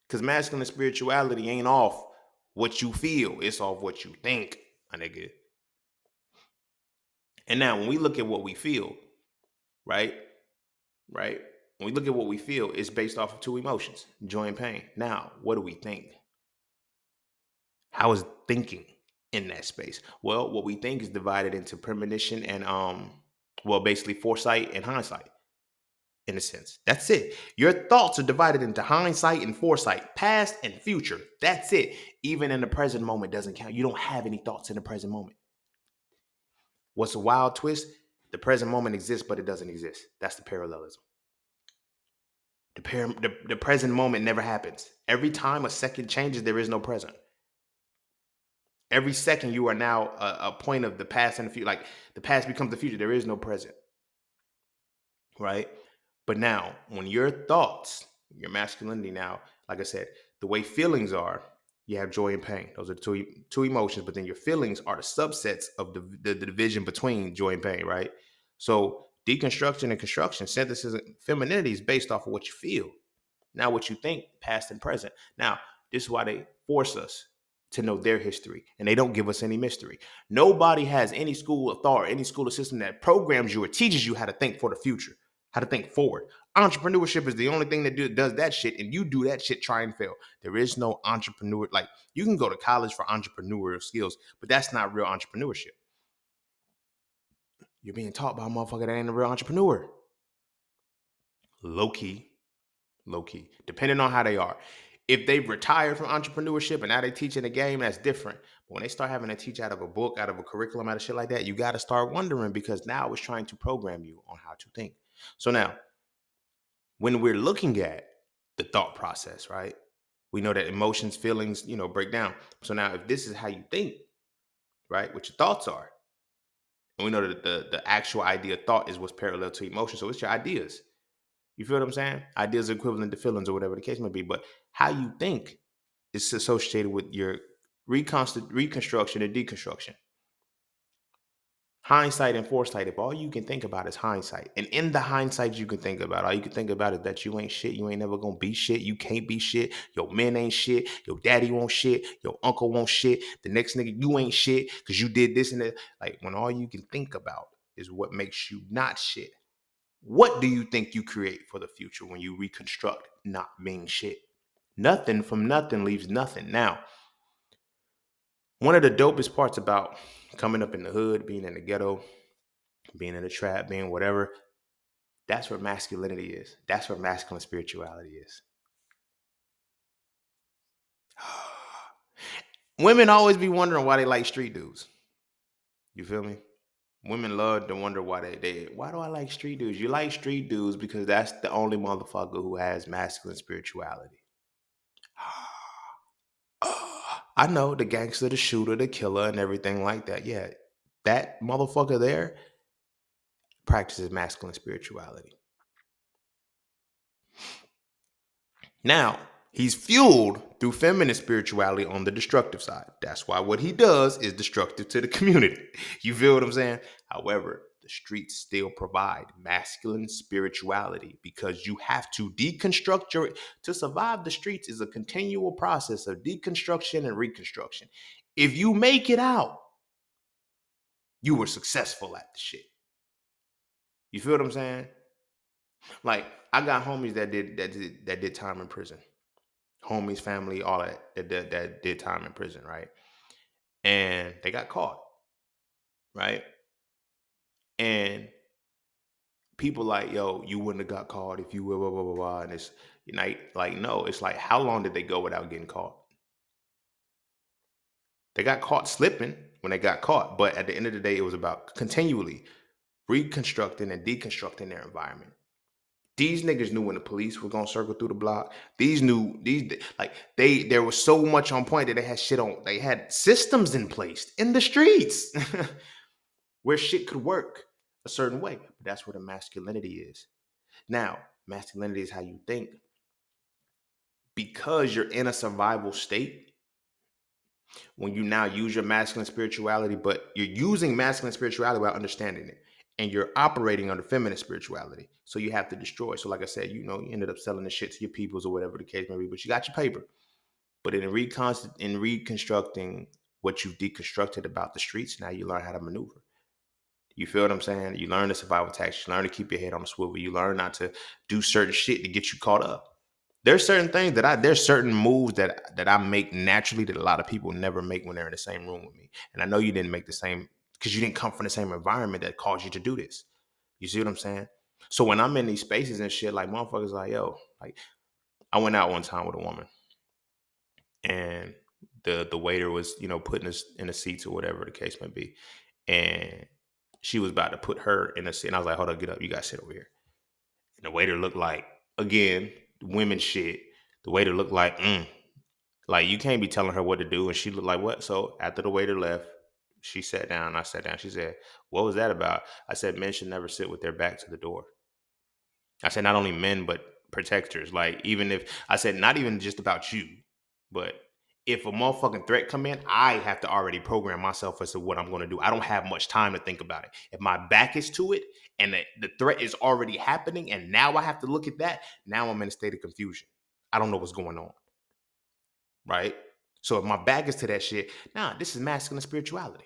Because masculine spirituality ain't off what you feel, it's off what you think, my nigga. And now when we look at what we feel, right? Right? When we look at what we feel, it's based off of two emotions, joy and pain. Now, what do we think? How is thinking in that space? Well, what we think is divided into premonition and basically foresight and hindsight, in a sense. That's it. Your thoughts are divided into hindsight and foresight, past and future. That's it. Even in the present moment doesn't count. You don't have any thoughts in the present moment. What's a wild twist? The present moment exists, but it doesn't exist. That's the parallelism. The present moment never happens. Every time a second changes, there is no present. Every second, you are now a point of the past and the future. Like the past becomes the future. There is no present, right? But now, when your thoughts, your masculinity now, like I said, the way feelings are, you have joy and pain. Those are two emotions, but then your feelings are the subsets of the division between joy and pain, right? So deconstruction and construction, synthesis and femininity is based off of what you feel. Now, what you think, past and present. Now, this is why they force us to know their history, and they don't give us any mystery. Nobody has any school of thought or any school of system that programs you or teaches you how to think for the future, how to think forward. Entrepreneurship is the only thing that does that shit, and you do that shit, try and fail. There is no entrepreneur. Like, you can go to college for entrepreneurial skills, but that's not real entrepreneurship. You're being taught by a motherfucker that ain't a real entrepreneur. Low key, low key, depending on how they are. If they've retired from entrepreneurship and now they teach in a game, that's different. But when they start having to teach out of a book, out of a curriculum, out of shit like that, you got to start wondering, because now it's trying to program you on how to think. So now, when we're looking at the thought process, right? We know that emotions, feelings, break down. So now, if this is how you think, right, what your thoughts are, and we know that the actual idea of thought is what's parallel to emotion. So it's your ideas. You feel what I'm saying? Ideas are equivalent to feelings or whatever the case may be. But how you think is associated with your reconstruction and deconstruction. Hindsight and foresight. If all you can think about is hindsight, and in the hindsight you can think about, all you can think about is that you ain't shit. You ain't never gonna be shit. You can't be shit. Your men ain't shit. Your daddy won't shit. Your uncle won't shit. The next nigga, you ain't shit because you did this and that. Like, when all you can think about is what makes you not shit. What do you think you create for the future when you reconstruct not being shit? Nothing from nothing leaves nothing. Now, one of the dopest parts about coming up in the hood, being in the ghetto, being in the trap, being whatever, that's where masculinity is. That's where masculine spirituality is. Women always be wondering why they like street dudes. You feel me? Women love to wonder why do I like street dudes? You like street dudes because that's the only motherfucker who has masculine spirituality. I know, the gangster, the shooter, the killer, and everything like that. Yeah, that motherfucker there practices masculine spirituality. Now, he's fueled through feminine spirituality on the destructive side. That's why what he does is destructive to the community. You feel what I'm saying? However, the streets still provide masculine spirituality, because you have to deconstruct to survive the streets is a continual process of deconstruction and reconstruction. If you make it out, you were successful at the shit. You feel what I'm saying? Like, I got homies that did time in prison. Homies, family, all that did time in prison, right? And they got caught, right? And people like, yo, you wouldn't have got caught if you were blah blah blah blah. And it's like no, it's like how long did they go without getting caught? They got caught slipping when they got caught, but at the end of the day, it was about continually reconstructing and deconstructing their environment. These niggas knew when the police were gonna circle through the block. These knew these like they there was so much on point that they had shit on. They had systems in place in the streets where shit could work a certain way. But that's where the masculinity is. Now, masculinity is how you think because you're in a survival state. When you now use your masculine spirituality, but you're using masculine spirituality without understanding it. And you're operating under feminine spirituality. So you have to destroy. So, like I said, you ended up selling the shit to your peoples or whatever the case may be, but you got your paper. But in reconstructing what you've deconstructed about the streets, now you learn how to maneuver. You feel what I'm saying? You learn the survival tactics. You learn to keep your head on the swivel. You learn not to do certain shit to get you caught up. There's certain things there's certain moves that I make naturally that a lot of people never make when they're in the same room with me. And I know you didn't make the same because you didn't come from the same environment that caused you to do this. You see what I'm saying? So when I'm in these spaces and shit, like motherfuckers like, yo, like I went out one time with a woman and the waiter was, putting us in the seats or whatever the case may be. And she was about to put her in a seat. And I was like, hold up, get up. You guys sit over here. And the waiter looked like, again, women shit. The waiter looked like you can't be telling her what to do. And she looked like, what? So after the waiter left, she sat down. I sat down. She said, what was that about? I said, men should never sit with their back to the door. I said, not only men, but protectors. Like, even if, I said, not even just about you, but if a motherfucking threat come in, I have to already program myself as to what I'm going to do. I don't have much time to think about it. If my back is to it and the threat is already happening and now I have to look at that, now I'm in a state of confusion. I don't know what's going on, right? So if my back is to that shit, this is masculine spirituality.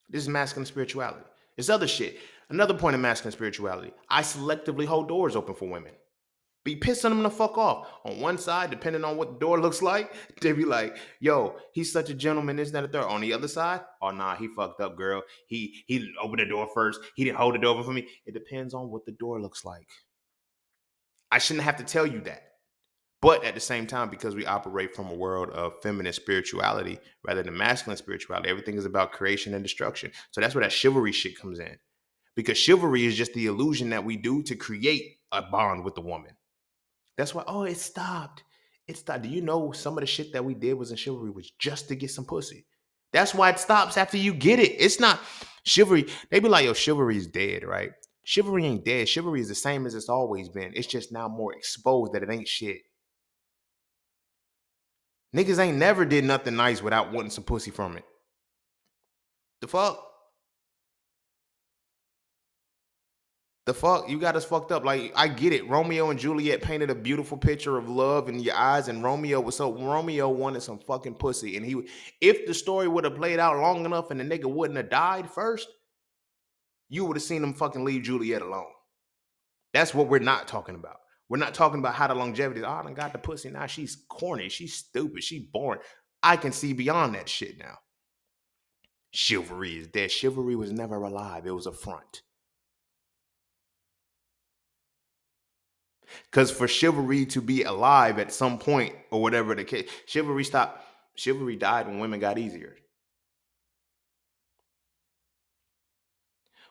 This is masculine spirituality. It's other shit. Another point of masculine spirituality, I selectively hold doors open for women. Be pissing them the fuck off. On one side, depending on what the door looks like, they be like, yo, he's such a gentleman, isn't that a third? On the other side, oh nah, he fucked up, girl. He didn't open the door first. He didn't hold the door open for me. It depends on what the door looks like. I shouldn't have to tell you that. But at the same time, because we operate from a world of feminine spirituality rather than masculine spirituality, everything is about creation and destruction. So that's where that chivalry shit comes in. Because chivalry is just the illusion that we do to create a bond with the woman. That's why, oh, it stopped. It stopped. Do you know some of the shit that we did was in chivalry was just to get some pussy? That's why it stops after you get it. It's not chivalry. They be like, yo, chivalry is dead, right? Chivalry ain't dead. Chivalry is the same as it's always been. It's just now more exposed that it ain't shit. Niggas ain't never did nothing nice without wanting some pussy from it. The fuck? The fuck? You got us fucked up. Like, I get it. Romeo and Juliet painted a beautiful picture of love in your eyes, and Romeo wanted some fucking pussy. And if the story would have played out long enough and the nigga wouldn't have died first, you would have seen him fucking leave Juliet alone. That's what we're not talking about. We're not talking about how the longevity is. Oh, I done got the pussy. Now she's corny. She's stupid. She's boring. I can see beyond that shit now. Chivalry is dead. Chivalry was never alive. It was a front. Because for chivalry to be alive at some point or whatever the case, chivalry stopped. Chivalry died when women got easier.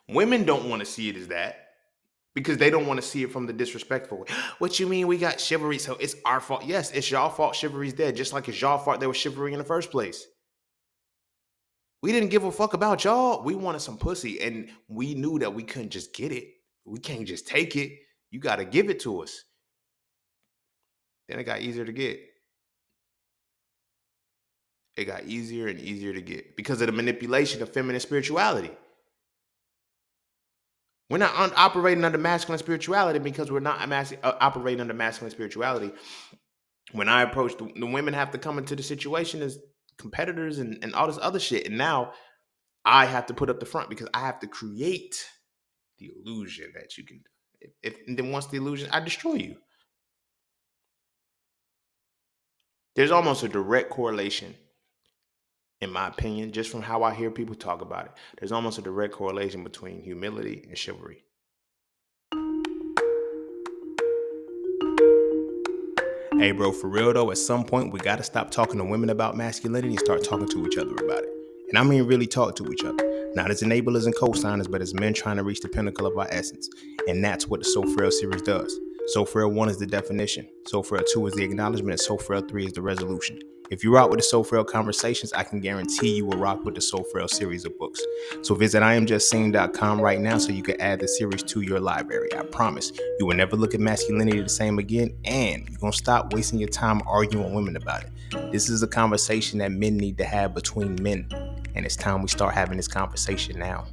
Women don't want to see it as that because they don't want to see it from the disrespectful way. What you mean we got chivalry? So it's our fault. Yes, it's y'all fault chivalry's dead, just like it's y'all fault there was chivalry in the first place. We didn't give a fuck about y'all. We wanted some pussy, and we knew that we couldn't just get it. We can't just take it. You got to give it to us. Then it got easier to get. It got easier and easier to get because of the manipulation of feminine spirituality. We're not operating under masculine spirituality because we're not operating under masculine spirituality. When I approach the women have to come into the situation as competitors and all this other shit. And now I have to put up the front because I have to create the illusion that you can. And then once the illusion, I destroy you. There's almost a direct correlation in my opinion, just from how I hear people talk about it. There's almost a direct correlation between humility and chivalry. Hey, bro, for real though, at some point we gotta stop talking to women about masculinity and start talking to each other about it. And I mean really talk to each other. Not as enablers and co-signers, but as men trying to reach the pinnacle of our essence. And that's what the So Frail series does. So Frail 1 is the definition. So Frail 2 is the acknowledgement, and So Frail 3 is the resolution. If you rock with the So Frail conversations, I can guarantee you will rock with the So Frail series of books. So visit IamJustSing.com right now so you can add the series to your library. I promise you will never look at masculinity the same again, and you're going to stop wasting your time arguing with women about it. This is a conversation that men need to have between men, and it's time we start having this conversation now.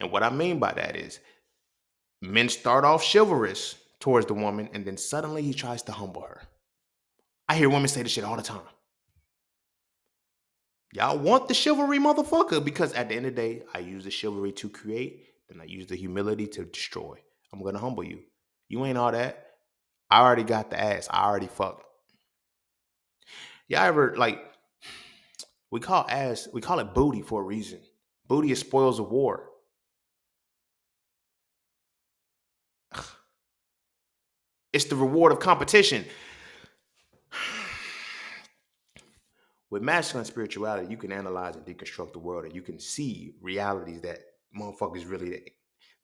And what I mean by that is men start off chivalrous towards the woman, and then suddenly he tries to humble her. I hear women say this shit all the time. Y'all want the chivalry, motherfucker, because at the end of the day, I use the chivalry to create, and I use the humility to destroy. I'm gonna humble you. You ain't all that. I already got the ass. I already fucked. Y'all ever like we call it booty for a reason. Booty is spoils of war. It's the reward of competition. With masculine spirituality, you can analyze and deconstruct the world, and you can see realities that motherfuckers really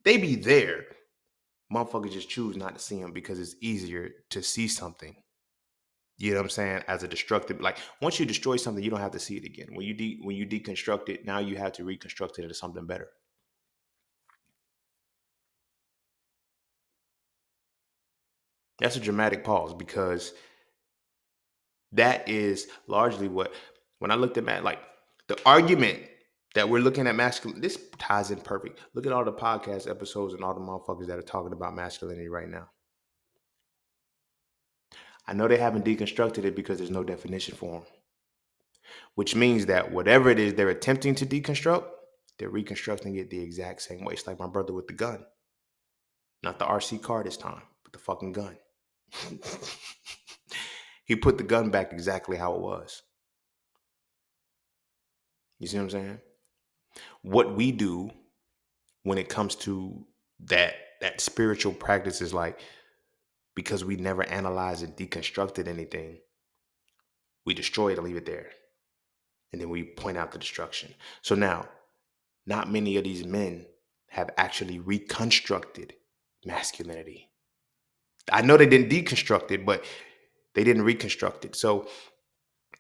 they be there. Motherfuckers just choose not to see them because it's easier to see something. You know what I'm saying? As a destructive, like once you destroy something, you don't have to see it again. When you deconstruct it, now you have to reconstruct it into something better. That's a dramatic pause because that is largely what when I looked at like the argument that we're looking at masculine. This ties in perfect. Look at all the podcast episodes and all the motherfuckers that are talking about masculinity right now. I know they haven't deconstructed it because there's no definition for them, which means that whatever it is they're attempting to deconstruct, they're reconstructing it the exact same way. It's like my brother with the gun, not the RC car this time, but the fucking gun. He put the gun back exactly how it was. You see what I'm saying? What we do when it comes to that spiritual practice is like because we never analyzed and deconstructed anything, we destroy it and leave it there. And then we point out the destruction. So now, not many of these men have actually reconstructed masculinity. I know they didn't deconstruct it, but they didn't reconstruct it. So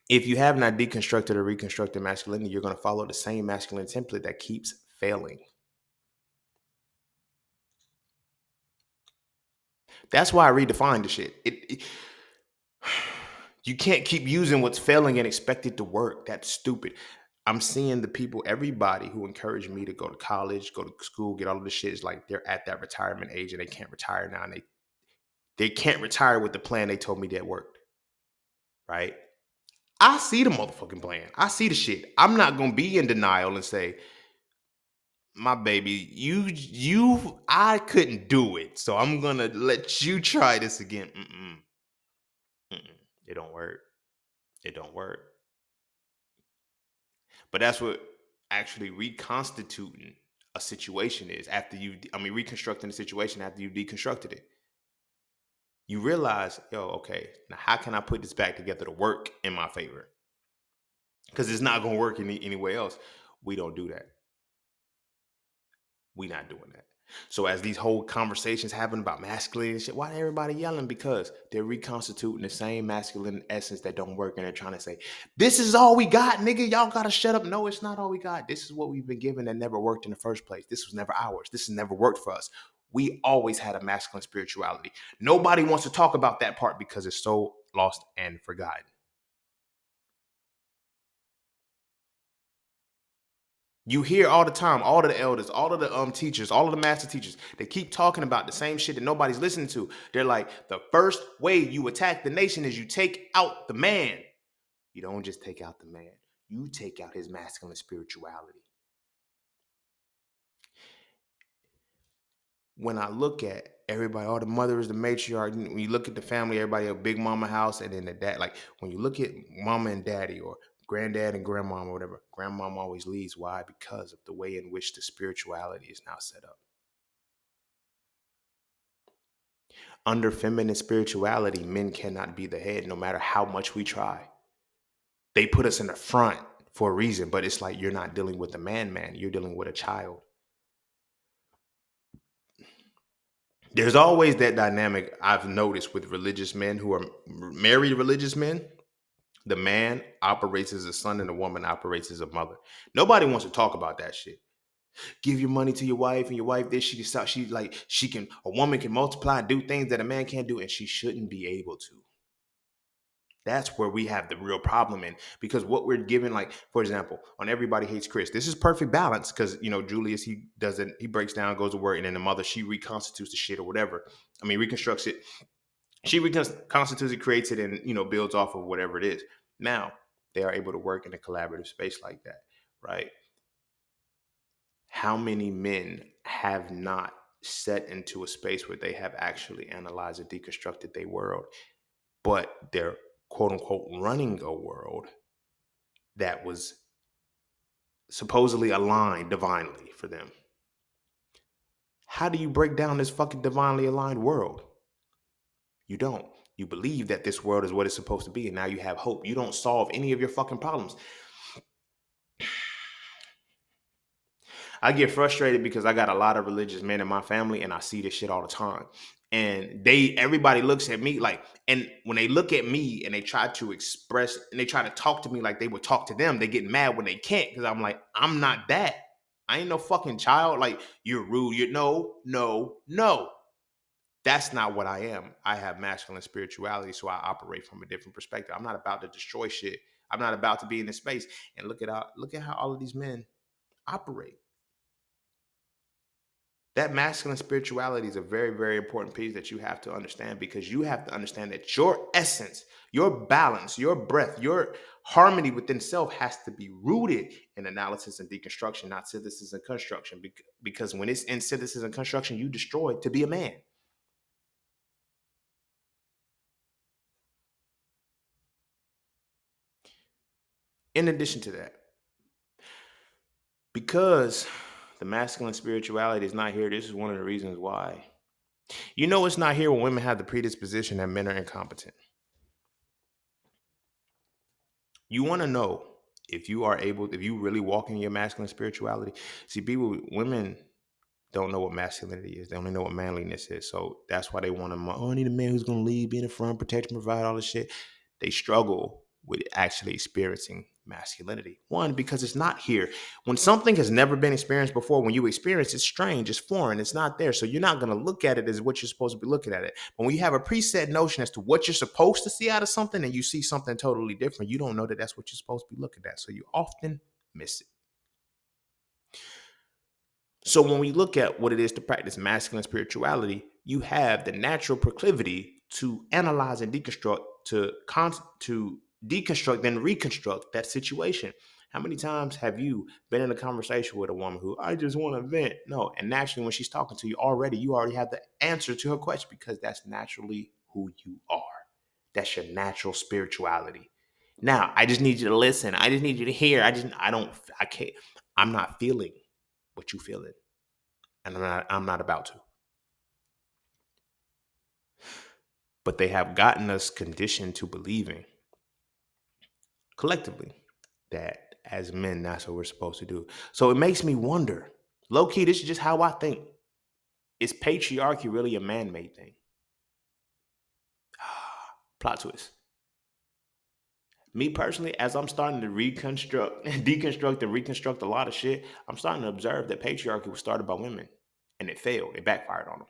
if you have not deconstructed or reconstructed masculinity, you're going to follow the same masculine template that keeps failing. That's why I redefined the shit. You can't keep using what's failing and expect it to work. That's stupid. I'm seeing the people, everybody who encouraged me to go to college, go to school, get all of this shit is like they're at that retirement age and they can't retire now. And they can't retire with the plan they told me that worked. Right? I see the motherfucking plan. I see the shit. I'm not gonna be in denial and say, my baby, I couldn't do it. So I'm gonna let you try this again. Mm-mm. It don't work. It don't work. But that's what actually reconstituting a situation is reconstructing the situation after you've deconstructed it. You realize, yo, okay, now how can I put this back together to work in my favor? Because it's not going to work anywhere else. We don't do that. We not doing that. So as these whole conversations happen about masculine and shit, why everybody yelling? Because they're reconstituting the same masculine essence that don't work, and they're trying to say, "This is all we got, nigga. Y'all gotta shut up." No, it's not all we got. This is what we've been given that never worked in the first place. This was never ours. This has never worked for us. We always had a masculine spirituality. Nobody wants to talk about that part because it's so lost and forgotten. You hear all the time, all of the elders, all of the teachers, all of the master teachers, they keep talking about the same shit that nobody's listening to. They're like, the first way you attack the nation is you take out the man. You don't just take out the man. You take out his masculine spirituality. When I look at everybody, all the mother is the matriarch. When you look at the family, everybody a big mama house, and then the dad. Like when you look at mama and daddy, or granddad and grandmama, or whatever, grandmama always leads. Why? Because of the way in which the spirituality is now set up. Under feminine spirituality, men cannot be the head, no matter how much we try. They put us in the front for a reason, but it's like you're not dealing with a man, you're dealing with a child. There's always that dynamic I've noticed with religious men who are married religious men. The man operates as a son and the woman operates as a mother. Nobody wants to talk about that shit. Give your money to your wife, and your wife this, she can, a woman can multiply and do things that a man can't do, and she shouldn't be able to. That's where we have the real problem in, because what we're given, like for example, on Everybody Hates Chris, this is perfect balance because Julius, he breaks down, goes to work, and then the mother, she reconstitutes the shit or whatever. I mean, reconstructs it. She reconstitutes it, creates it, and builds off of whatever it is. Now they are able to work in a collaborative space like that, right? How many men have not set into a space where they have actually analyzed and deconstructed their world, but they're quote unquote running a world that was supposedly aligned divinely for them? How do you break down this fucking divinely aligned world? You don't. You believe that this world is what it's supposed to be, and now you have hope. You don't solve any of your fucking problems. I get frustrated because I got a lot of religious men in my family, and I see this shit all the time. And everybody looks at me like, and when they look at me and they try to express and they try to talk to me like they would talk to them, they get mad when they can't, because I'm like, I'm not that. I ain't no fucking child. Like, you're rude. You're no, no, no. That's not what I am. I have masculine spirituality, so I operate from a different perspective. I'm not about to destroy shit. I'm not about to be in this space. And look at how all of these men operate. That masculine spirituality is a very, very important piece that you have to understand, because you have to understand that your essence, your balance, your breath, your harmony within self has to be rooted in analysis and deconstruction, not synthesis and construction. Because when it's in synthesis and construction, you destroy to be a man. In addition to that, because the masculine spirituality is not here, this is one of the reasons why. It's not here when women have the predisposition that men are incompetent. You want to know if you really walk in your masculine spirituality. See, women don't know what masculinity is. They only know what manliness is. So that's why they want I need a man who's going to lead, be in the front, protect, and provide all this shit. They struggle with actually experiencing masculinity. One, because it's not here. When something has never been experienced before, when you experience it's strange, it's foreign, it's not there. So you're not going to look at it as what you're supposed to be looking at it. But when you have a preset notion as to what you're supposed to see out of something, and you see something totally different, you don't know that that's what you're supposed to be looking at. So you often miss it. So when we look at what it is to practice masculine spirituality, you have the natural proclivity to analyze and deconstruct, to deconstruct and reconstruct that situation. How many times have you been in a conversation with a woman who, I just want to vent? No, and naturally when she's talking to you already have the answer to her question, because that's naturally who you are. That's your natural spirituality. Now, I just need you to listen. I just need you to hear. I can't, I'm not feeling what you feeling. And I'm not about to. But they have gotten us conditioned to believing collectively that as men, that's what we're supposed to do. So it makes me wonder, low key, this is just how I think. Is patriarchy really a man-made thing? Plot twist. Me personally, as I'm starting to deconstruct and reconstruct a lot of shit, I'm starting to observe that patriarchy was started by women, and it failed. It backfired on them.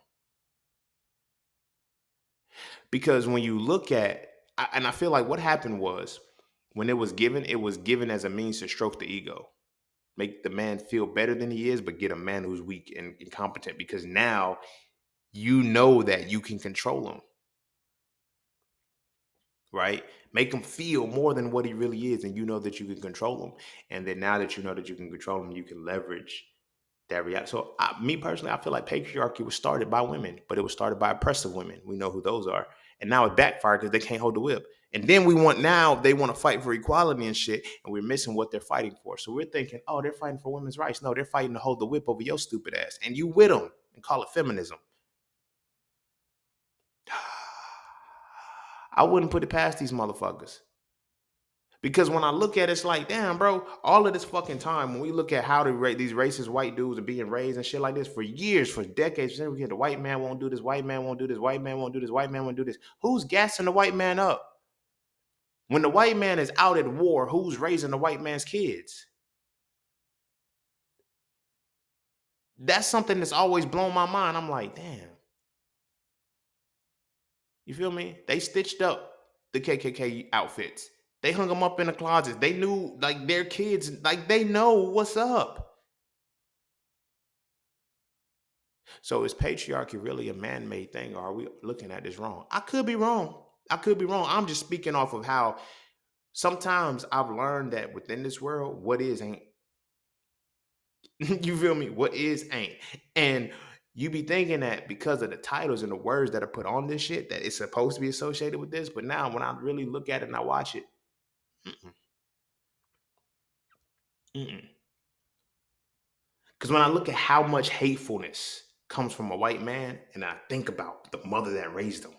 Because when you look at, and I feel like what happened was, when it was given as a means to stroke the ego, make the man feel better than he is, but get a man who's weak and incompetent, because now you know that you can control him, right? Make him feel more than what he really is, and you know that you can control him. And then now that you know that you can control him, you can leverage That reality. So, me personally, I feel like patriarchy was started by women, but it was started by oppressive women. We know who those are, and now it backfired because they can't hold the whip. And then they want to fight for equality and shit, and we're missing what they're fighting for. So we're thinking, oh, they're fighting for women's rights. No, they're fighting to hold the whip over your stupid ass, and you with them and call it feminism. I wouldn't put it past these motherfuckers. Because when I look at it, it's like, damn, bro, all of this fucking time, when we look at how these racist white dudes are being raised and shit like this for years, for decades, we get the white man won't do this, white man won't do this, white man won't do this, white man won't do this. Who's gassing the white man up? When the white man is out at war, who's raising the white man's kids? That's something that's always blown my mind. I'm like, damn. You feel me? They stitched up the KKK outfits. They hung them up in the closet. They knew, like, their kids, like, they know what's up. So is patriarchy really a man-made thing, or are we looking at this wrong? I could be wrong. I could be wrong. I'm just speaking off of how sometimes I've learned that within this world, what is ain't. You feel me? What is ain't. And you be thinking that because of the titles and the words that are put on this shit, that it's supposed to be associated with this. But now when I really look at it and I watch it, mm-mm, mm-mm. Because when I look at how much hatefulness comes from a white man, and I think about the mother that raised him,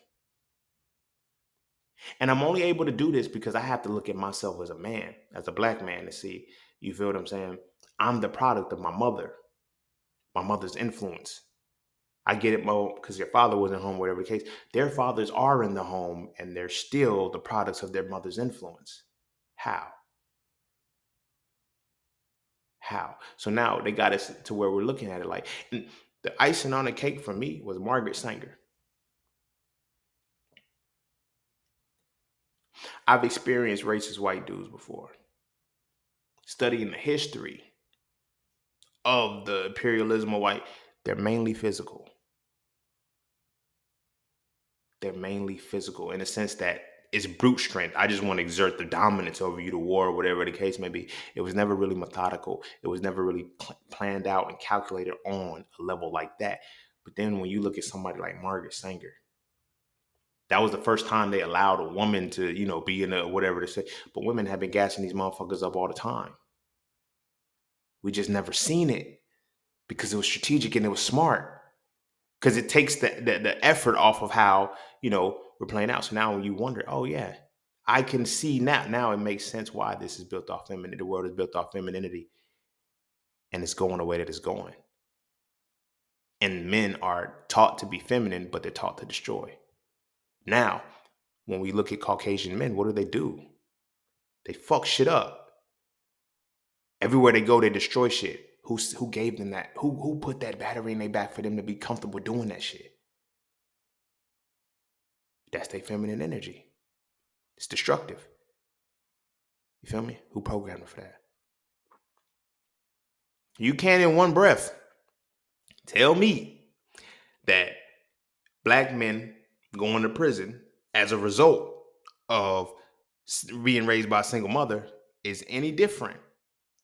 and I'm only able to do this because I have to look at myself as a man, as a black man, to see, you feel what I'm saying? I'm the product of my mother's influence. I get it, Mo, because your father wasn't home, whatever the case. Their fathers are in the home, and they're still the products of their mother's influence. How? How? So now they got us to where we're looking at it like, and the icing on the cake for me was Margaret Sanger. I've experienced racist white dudes before, studying the history of the imperialism of white. They're mainly physical. They're mainly physical in the sense that it's brute strength. I just want to exert the dominance over you to war, whatever the case may be. It was never really methodical. It was never really planned out and calculated on a level like that. But then when you look at somebody like Margaret Sanger, that was the first time they allowed a woman to, be in a whatever to say. But women have been gassing these motherfuckers up all the time. We just never seen it because it was strategic and it was smart. Because it takes the effort off of how, we're playing out. So now when you wonder, oh yeah, I can see now. Now it makes sense why this is built off femininity. The world is built off femininity, and it's going the way that it's going. And men are taught to be feminine, but they're taught to destroy. Now, when we look at Caucasian men, what do? They fuck shit up. Everywhere they go, they destroy shit. Who gave them that? Who put that battery in their back for them to be comfortable doing that shit? That's their feminine energy. It's destructive. You feel me? Who programmed them for that? You can't in one breath tell me that black men going to prison as a result of being raised by a single mother is any different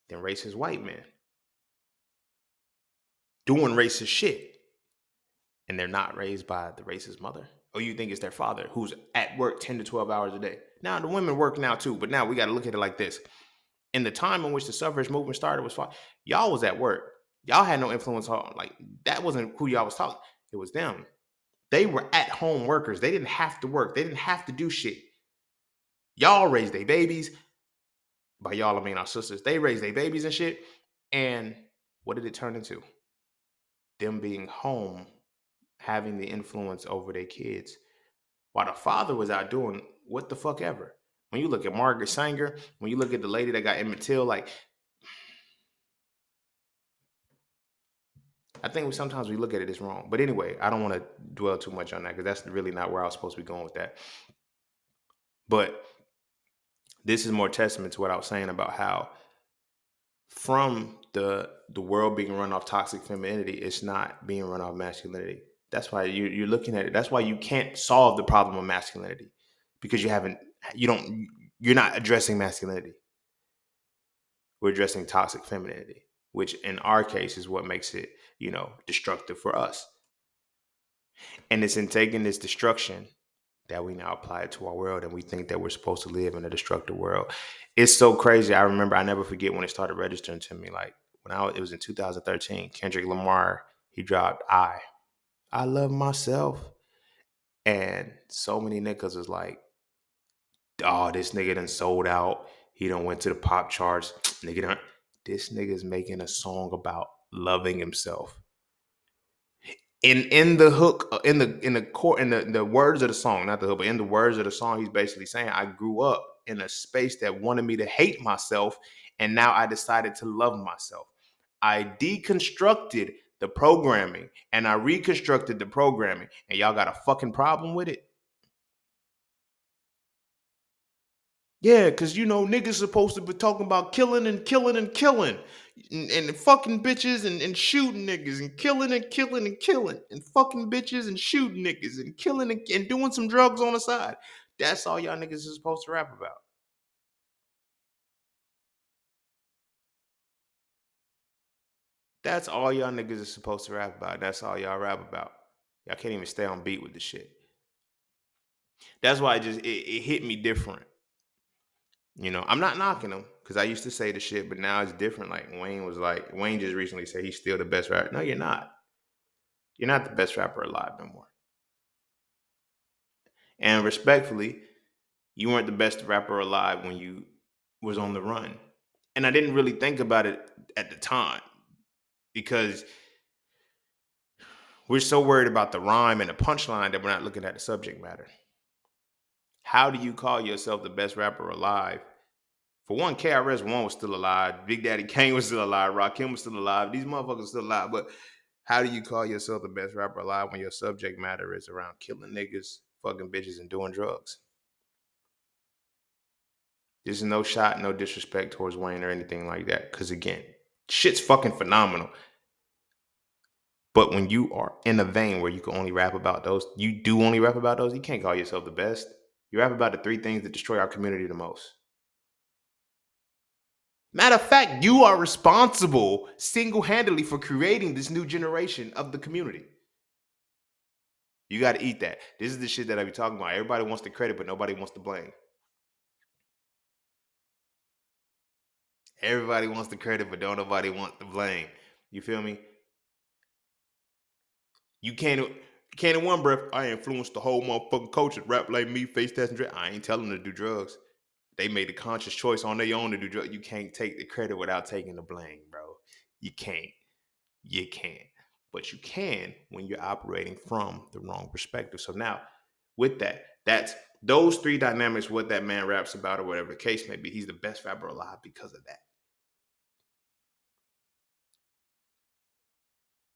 than racist white men doing racist shit, and they're not raised by the racist mother? Or you think it's their father who's at work 10 to 12 hours a day? Now, the women work now too, but now we got to look at it like this. In the time in which the suffrage movement started was fine. Y'all was at work. Y'all had no influence on, like, that wasn't who y'all was talking. It was them. They were at home workers. They didn't have to work. They didn't have to do shit. Y'all raised their babies. By y'all, I mean our sisters. They raised their babies and shit. And what did it turn into? Them being home, having the influence over their kids, while the father was out doing what the fuck ever. When you look at Margaret Sanger, when you look at the lady that got Emmett Till, like, I think sometimes we look at it as wrong. But anyway, I don't want to dwell too much on that because that's really not where I was supposed to be going with that. But this is more testament to what I was saying about how from the world being run off toxic femininity, it's not being run off masculinity. That's why you're looking at it. That's why you can't solve the problem of masculinity, because you're not addressing masculinity. We're addressing toxic femininity. which in our case is what makes it, destructive for us. And it's in taking this destruction that we now apply it to our world, and we think that we're supposed to live in a destructive world. It's so crazy. I remember, I never forget when it started registering to me. Like it was in 2013, Kendrick Lamar, he dropped I love myself. And so many niggas was like, oh, this nigga done sold out. He done went to the pop charts. Nigga done, this nigga's making a song about loving himself. In the hook, in the words of the song, not the hook, but in the words of the song, he's basically saying, I grew up in a space that wanted me to hate myself, and now I decided to love myself. I deconstructed the programming and I reconstructed the programming, and y'all got a fucking problem with it. Yeah, because niggas supposed to be talking about killing and killing and killing and fucking bitches and shooting niggas and killing and killing and killing and fucking bitches and shooting niggas and killing and doing some drugs on the side. That's all y'all niggas is supposed to rap about. That's all y'all niggas is supposed to rap about. That's all y'all rap about. Y'all can't even stay on beat with the shit. That's why it hit me different. I'm not knocking him because I used to say the shit, but now it's different. Like Wayne just recently said he's still the best rapper. No, you're not. You're not the best rapper alive no more. And respectfully, you weren't the best rapper alive when you was on the run. And I didn't really think about it at the time because we're so worried about the rhyme and the punchline that we're not looking at the subject matter. How do you call yourself the best rapper alive? For one, KRS-One was still alive. Big Daddy Kane was still alive. Rakim was still alive. These motherfuckers still alive. But how do you call yourself the best rapper alive when your subject matter is around killing niggas, fucking bitches, and doing drugs? There's no shot, no disrespect towards Wayne or anything like that. Because again, shit's fucking phenomenal. But when you are in a vein where you can only rap about those, you do only rap about those, you can't call yourself the best. You rap about the three things that destroy our community the most. Matter of fact, you are responsible single-handedly for creating this new generation of the community. You got to eat that. This is the shit that I be talking about. Everybody wants the credit, but nobody wants the blame. Everybody wants the credit, but don't nobody want the blame. You feel me? You can't in one breath, I influenced the whole motherfucking culture. Rap like me, face test and dress. I ain't telling them to do drugs. They made a conscious choice on their own to do drugs. You can't take the credit without taking the blame, bro. You can't. You can't. But you can when you're operating from the wrong perspective. So now, with that's those three dynamics, what that man raps about or whatever the case may be, he's the best rapper alive because of that.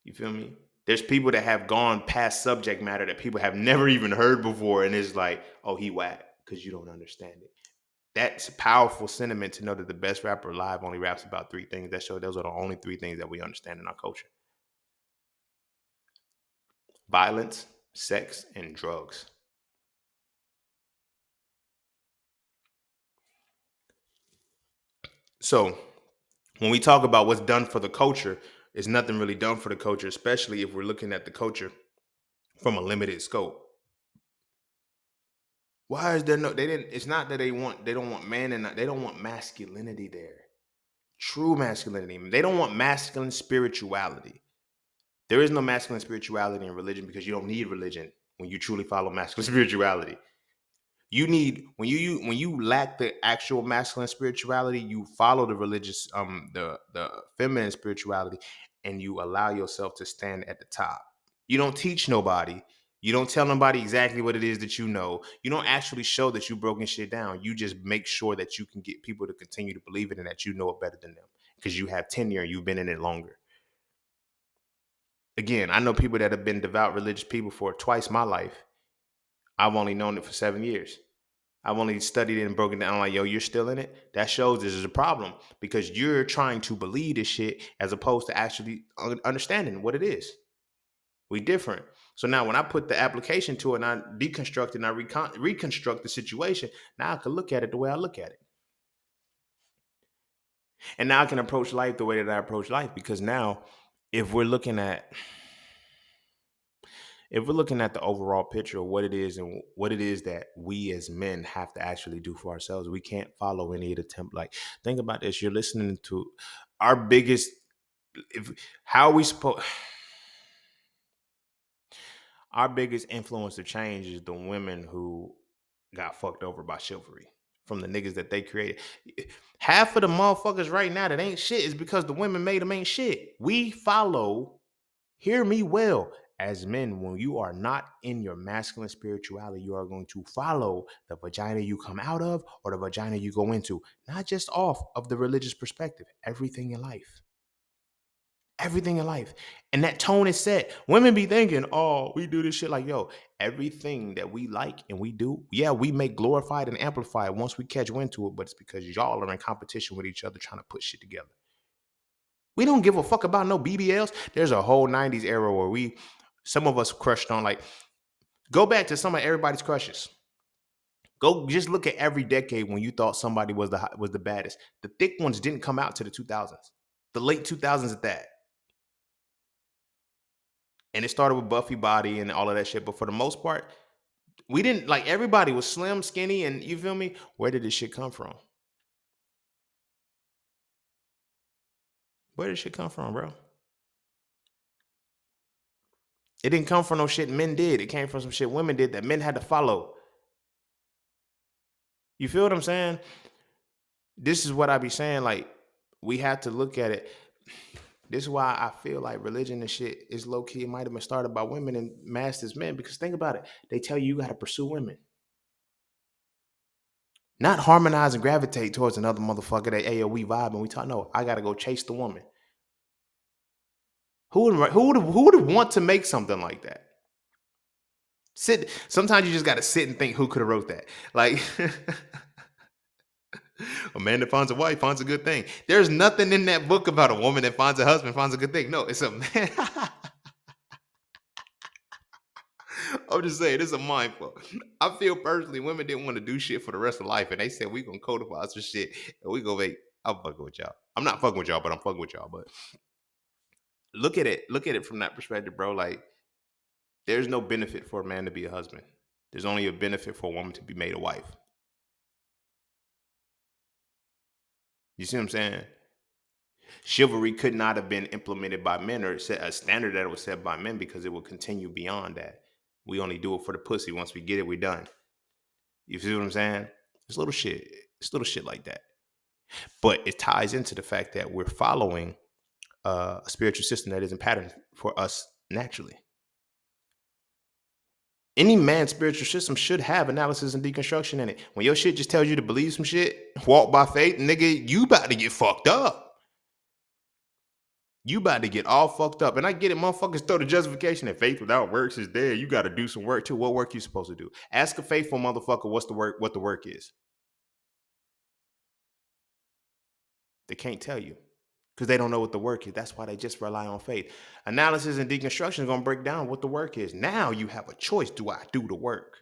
You feel me? There's people that have gone past subject matter that people have never even heard before, and it's like, oh, he whack because you don't understand it. That's a powerful sentiment to know that the best rapper alive only raps about three things. That show those are the only three things that we understand in our culture: violence, sex, and drugs. So when we talk about what's done for the culture, it's nothing really done for the culture, especially if we're looking at the culture from a limited scope. Why is there no? They didn't. It's not that they don't want man and they don't want masculinity there. True masculinity. They don't want masculine spirituality. There is no masculine spirituality in religion because you don't need religion when you truly follow masculine spirituality. You need when you lack the actual masculine spirituality, you follow the religious the feminine spirituality, and you allow yourself to stand at the top. You don't teach nobody. You don't tell nobody exactly what it is that you know. You don't actually show that you've broken shit down. You just make sure that you can get people to continue to believe it and that you know it better than them because you have tenure and you've been in it longer. Again, I know people that have been devout religious people for twice my life. I've only known it for 7 years. I've only studied it and broken down like, yo, you're still in it? That shows this is a problem because you're trying to believe this shit as opposed to actually understanding what it is. We different. So now when I put the application to it and I deconstruct it and I reconstruct the situation, now I can look at it the way I look at it. And now I can approach life the way that I approach life because now, if we're looking at if we're looking at the overall picture of what it is and what it is that we as men have to actually do for ourselves, we can't follow any of the temp. Like, think about this: you're listening to our biggest. If how are we supposed? Our biggest influence to change is the women who got fucked over by chivalry from the niggas that they created. Half of the motherfuckers right now that ain't shit is because the women made them ain't shit. We follow, hear me well, as men, when you are not in your masculine spirituality, you are going to follow the vagina you come out of or the vagina you go into, not just off of the religious perspective, everything in life. Everything in life. And that tone is set. Women be thinking, oh, we do this shit like, yo, everything that we like and we do, yeah, we make glorified and amplified once we catch wind to it, but it's because y'all are in competition with each other trying to put shit together. We don't give a fuck about no BBLs. There's a whole 90s era where some of us crushed on, like, go back to some of everybody's crushes. Go just look at every decade when you thought somebody was the baddest. The thick ones didn't come out to the 2000s. The late 2000s at that. And it started with Buffy Body and all of that shit. But for the most part, we didn't, like, everybody was slim, skinny, and you feel me? Where did this shit come from? Where did this shit come from, bro? It didn't come from no shit men did. It came from some shit women did that men had to follow. You feel what I'm saying? This is what I be saying. Like, we have to look at it. This is why I feel like religion and shit is low key. It might have been started by women and masked as men. Because think about it. They tell you got to pursue women. Not harmonize and gravitate towards another motherfucker that, hey, yo, we vibe and we talk. No, I got to go chase the woman. Who would want to make something like that? Sit. Sometimes you just got to sit and think who could have wrote that. Like, a man that finds a wife finds a good thing. There's nothing in that book about a woman that finds a husband finds a good thing. No, it's a man. I'm just saying, it's a mind fuck. I feel personally, women didn't want to do shit for the rest of life, and they said we gonna codify some shit, and we gonna make. I'm fucking with y'all. I'm not fucking with y'all, but I'm fucking with y'all. But look at it. Look at it from that perspective, bro. Like, there's no benefit for a man to be a husband. There's only a benefit for a woman to be made a wife. You see what I'm saying? Chivalry could not have been implemented by men or set a standard that was set by men because it will continue beyond that. We only do it for the pussy. Once we get it, we're done. You see what I'm saying? It's little shit. It's little shit like that. But it ties into the fact that we're following a spiritual system that isn't patterned for us naturally. Any man's spiritual system should have analysis and deconstruction in it. When your shit just tells you to believe some shit, walk by faith, nigga, you about to get fucked up. You about to get all fucked up. And I get it, motherfuckers throw the justification that faith without works is dead. You got to do some work too. What work you supposed to do? Ask a faithful motherfucker what the work is. They can't tell you because they don't know what the work is. That's why they just rely on faith. Analysis and deconstruction is going to break down what the work is. Now you have a choice. Do I do the work?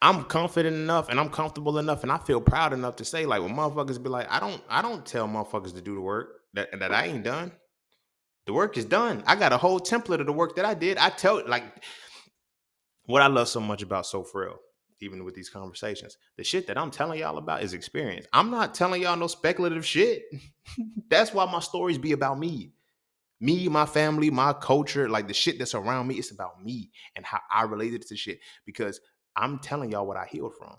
I'm confident enough and I'm comfortable enough and I feel proud enough to say, like, when motherfuckers be like, I don't tell motherfuckers to do the work that I ain't done. The work is done. I got a whole template of the work that I did. I tell, like, what I love so much about So Frail, even with these conversations, the shit that I'm telling y'all about is experience. I'm not telling y'all no speculative shit. That's why my stories be about me. Me, my family, my culture, like the shit that's around me. It's about me and how I related to shit because I'm telling y'all what I healed from.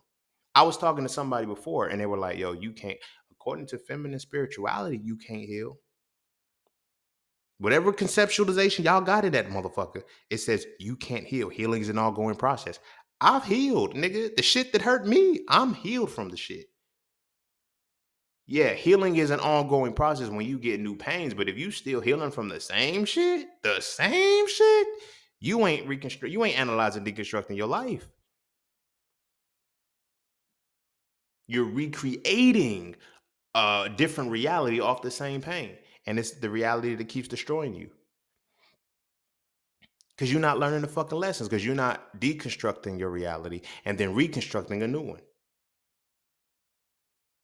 I was talking to somebody before and they were like, yo, you can't, according to feminine spirituality, you can't heal. Whatever conceptualization y'all got in that motherfucker, it says you can't heal. Healing is an ongoing process. I've healed, nigga. The shit that hurt me, I'm healed from the shit. Yeah, healing is an ongoing process when you get new pains, but if you still healing from the same shit, you ain't analyzing, deconstructing your life. You're recreating a different reality off the same pain. And it's the reality that keeps destroying you. Because you're not learning the fucking lessons, because you're not deconstructing your reality and then reconstructing a new one.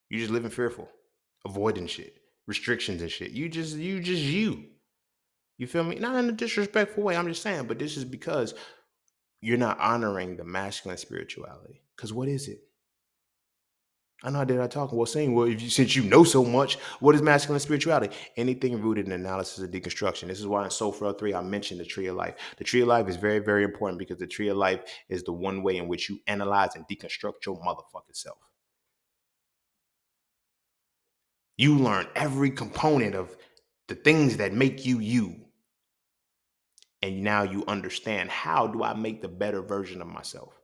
You just living fearful, avoiding shit, restrictions and shit. You. You feel me? Not in a disrespectful way. I'm just saying, but this is because you're not honoring the masculine spirituality. Because what is it? I know I did. I talk. Well, saying, well, if you since you know so much, what is masculine spirituality? Anything rooted in analysis of deconstruction. This is why in Soul Frail 3, I mentioned the tree of life. The tree of life is very, very important because the tree of life is the one way in which you analyze and deconstruct your motherfucking self. You learn every component of the things that make you you. And now you understand, how do I make the better version of myself?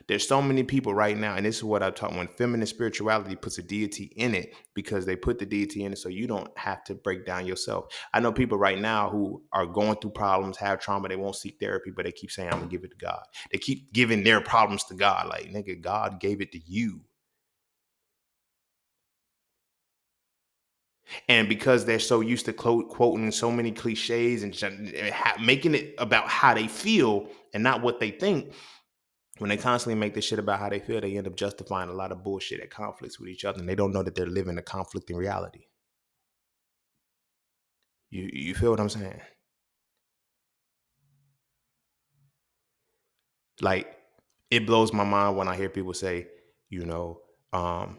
There's so many people right now, and this is what I talk when feminine spirituality puts a deity in it, because they put the deity in it so you don't have to break down yourself. I know people right now who are going through problems, have trauma, they won't seek therapy, but they keep saying, I'm gonna give it to God. They keep giving their problems to God. Like, nigga, God gave it to you. And because they're so used to quoting so many cliches and making it about how they feel and not what they think, when they constantly make this shit about how they feel, they end up justifying a lot of bullshit at conflicts with each other, and they don't know that they're living a conflicting reality. You feel what I'm saying? Like, it blows my mind when I hear people say, you know, um,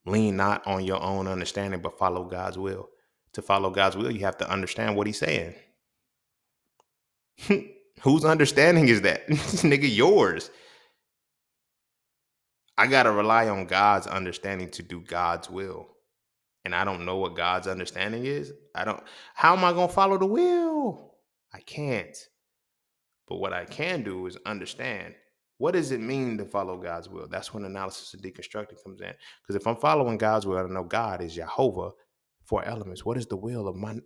lean not on your own understanding, but follow God's will. To follow God's will, you have to understand what He's saying. Whose understanding is that? Nigga, yours. I gotta rely on God's understanding to do God's will. And I don't know what God's understanding is. How am I gonna follow the will? I can't. But what I can do is understand, what does it mean to follow God's will? That's when analysis of deconstructing comes in. Because if I'm following God's will, I know God is Jehovah, 4 elements. What is the will of my?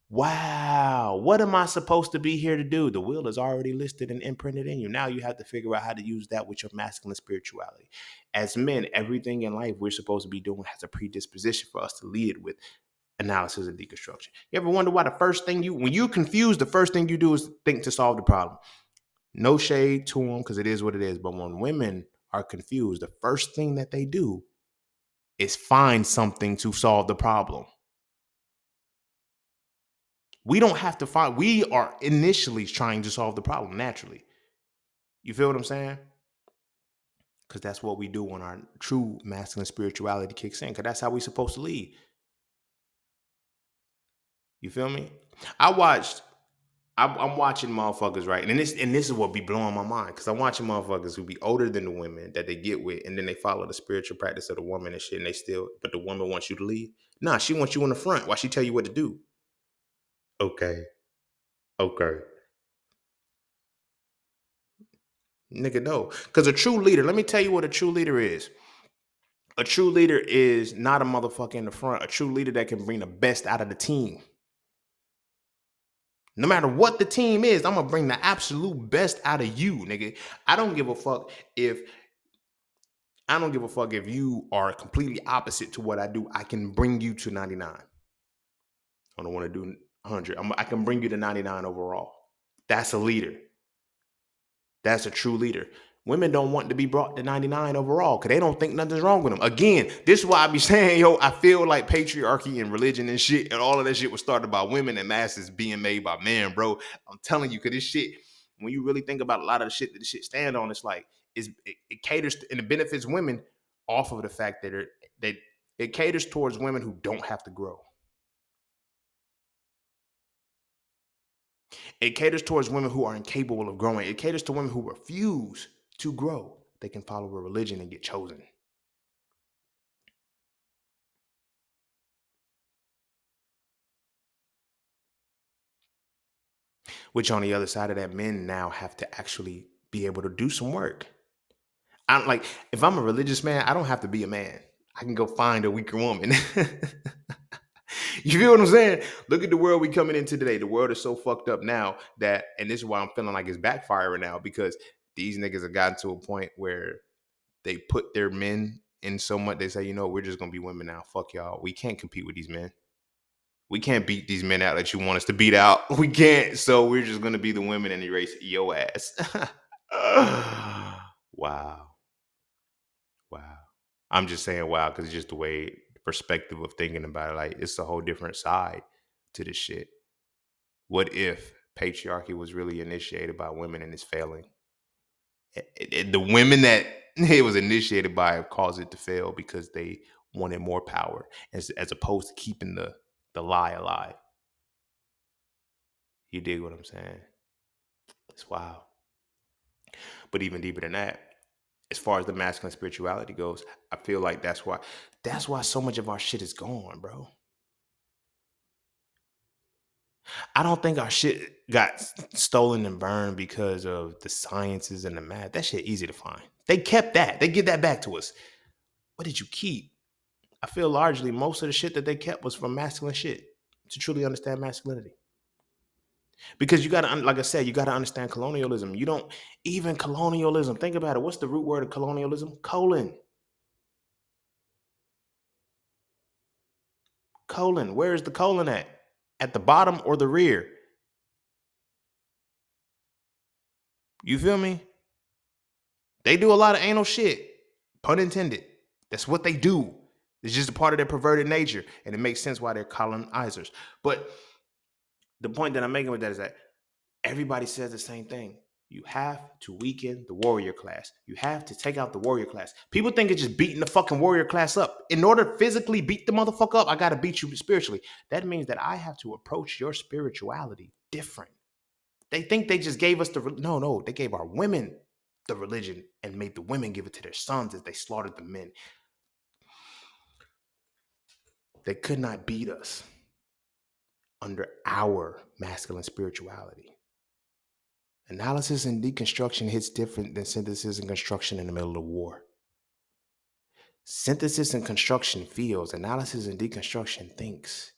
Wow, what am I supposed to be here to do? The will is already listed and imprinted in you. Now you have to figure out how to use that with your masculine spirituality. As men, everything in life we're supposed to be doing has a predisposition for us to lead it with analysis and deconstruction. You ever wonder why when you're confused, the first thing you do is think to solve the problem? No shade to them, because it is what it is. But when women are confused, the first thing that they do is find something to solve the problem. We don't have to find, we are initially trying to solve the problem naturally. You feel what I'm saying? Because that's what we do when our true masculine spirituality kicks in, because that's how we're supposed to lead. You feel me? I watched I'm watching motherfuckers, right? And this is what be blowing my mind, because I'm watching motherfuckers who be older than the women that they get with, and then they follow the spiritual practice of the woman and shit, and but the woman wants you to lead. Nah, she wants you in the front. Why she tell you what to do? Okay, okay, nigga, no. Because a true leader, let me tell you what a true leader is. A true leader is not a motherfucker in the front. A true leader that can bring the best out of the team. No matter what the team is, I'm gonna bring the absolute best out of you, nigga. I don't give a fuck if I don't give a fuck if you are completely opposite to what I do. I can bring you to 99. I don't want to do 100. I can bring you to 99 overall. That's a leader. That's a true leader. Women don't want to be brought to 99 overall because they don't think nothing's wrong with them. Again, this is why I be saying, yo, I feel like patriarchy and religion and shit and all of that shit was started by women and masses being made by men, bro. I'm telling you, because this shit, when you really think about a lot of the shit that this shit stand on, it's like, it caters to, and it benefits women off of the fact that it caters towards women who don't have to grow. It caters towards women who are incapable of growing. It caters to women who refuse to grow. They can follow a religion and get chosen. Which on the other side of that, men now have to actually be able to do some work. I'm like, if I'm a religious man, I don't have to be a man. I can go find a weaker woman. You feel what I'm saying? Look at the world we coming into today. The world is so fucked up now that, and this is why I'm feeling like it's backfiring now, because these niggas have gotten to a point where they put their men in so much. They say, we're just gonna be women now. Fuck y'all. We can't compete with these men. We can't beat these men out that you want us to beat out. We can't. So we're just gonna be the women and erase your ass. Wow. Wow. I'm just saying wow because it's just the way perspective of thinking about it. Like it's a whole different side to this shit. What if patriarchy was really initiated by women and it's failing? The women that it was initiated by caused it to fail because they wanted more power as opposed to keeping the lie alive. You dig what I'm saying? It's wild. But even deeper than that, as far as the masculine spirituality goes, I feel like that's why so much of our shit is gone, bro. I don't think our shit got stolen and burned because of the sciences and the math. That shit easy to find. They kept that. They give that back to us. What did you keep? I feel largely most of the shit that they kept was from masculine shit to truly understand masculinity. Because you got to, like I said, you got to understand colonialism. You don't even colonialism. Think about it. What's the root word of colonialism? Colon. Colon. Where is the colon at? At the bottom or the rear? You feel me? They do a lot of anal shit. Pun intended. That's what they do. It's just a part of their perverted nature. And it makes sense why they're colonizers. But the point that I'm making with that is that everybody says the same thing. You have to weaken the warrior class. You have to take out the warrior class. People think it's just beating the fucking warrior class up. In order to physically beat the motherfucker up, I got to beat you spiritually. That means that I have to approach your spirituality different. They think they just gave us no, they gave our women the religion and made the women give it to their sons as they slaughtered the men. They could not beat us under our masculine spirituality. Analysis and deconstruction hits different than synthesis and construction in the middle of war. Synthesis and construction feels, analysis and deconstruction thinks.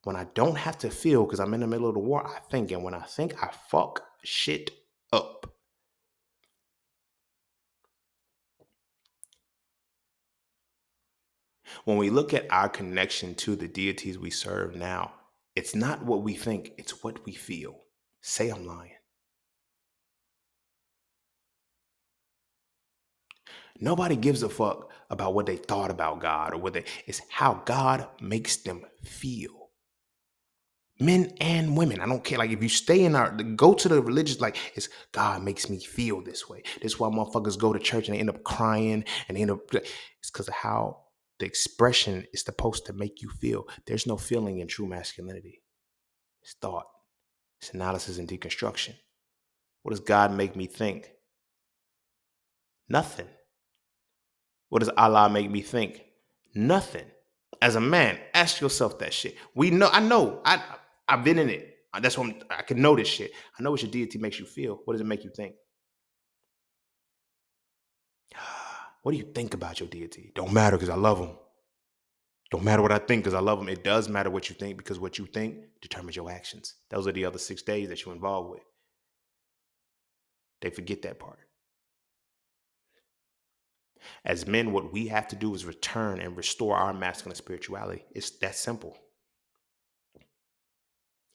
When I don't have to feel because I'm in the middle of the war, I think. And when I think, I fuck shit up. When we look at our connection to the deities we serve now, it's not what we think, it's what we feel. Say I'm lying. Nobody gives a fuck about what they thought about God or it's how God makes them feel. Men and women, I don't care. Like if you stay in go to the religious, like it's God makes me feel this way. This is why motherfuckers go to church and they end up crying and they end up, it's because of how the expression is supposed to make you feel. There's no feeling in true masculinity. It's thought, it's analysis and deconstruction. What does God make me think? Nothing. What does Allah make me think? Nothing. As a man, ask yourself that shit. I've been in it. That's what I can know this shit. I know what your deity makes you feel. What does it make you think? What do you think about your deity? Don't matter because I love them. Don't matter what I think because I love them. It does matter what you think because what you think determines your actions. Those are the other 6 days that you're involved with. They forget that part. As men, what we have to do is return and restore our masculine spirituality. It's that simple.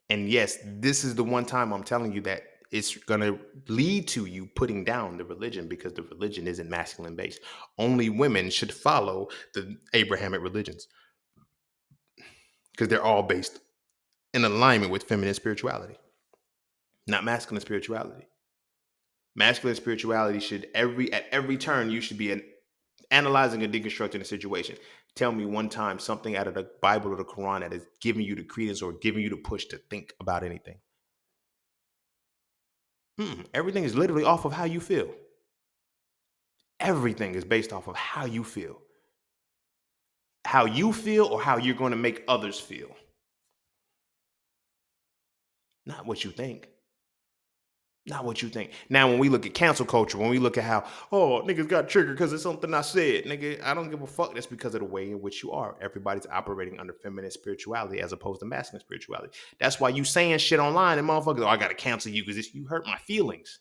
And yes, this is the one time I'm telling you that it's going to lead to you putting down the religion because the religion isn't masculine based. Only women should follow the Abrahamic religions because they're all based in alignment with feminine spirituality, not masculine spirituality. Masculine spirituality should at every turn you should be analyzing and deconstructing a situation. Tell me one time something out of the Bible or the Quran that is giving you the credence or giving you the push to think about anything. Everything is literally off of how you feel. Everything is based off of how you feel. How you feel or how you're going to make others feel. Not what you think. Not what you think. Now, when we look at cancel culture, when we look at how, niggas got triggered because of something I said, nigga, I don't give a fuck. That's because of the way in which you are. Everybody's operating under feminine spirituality as opposed to masculine spirituality. That's why you saying shit online and motherfuckers, I got to cancel you because you hurt my feelings.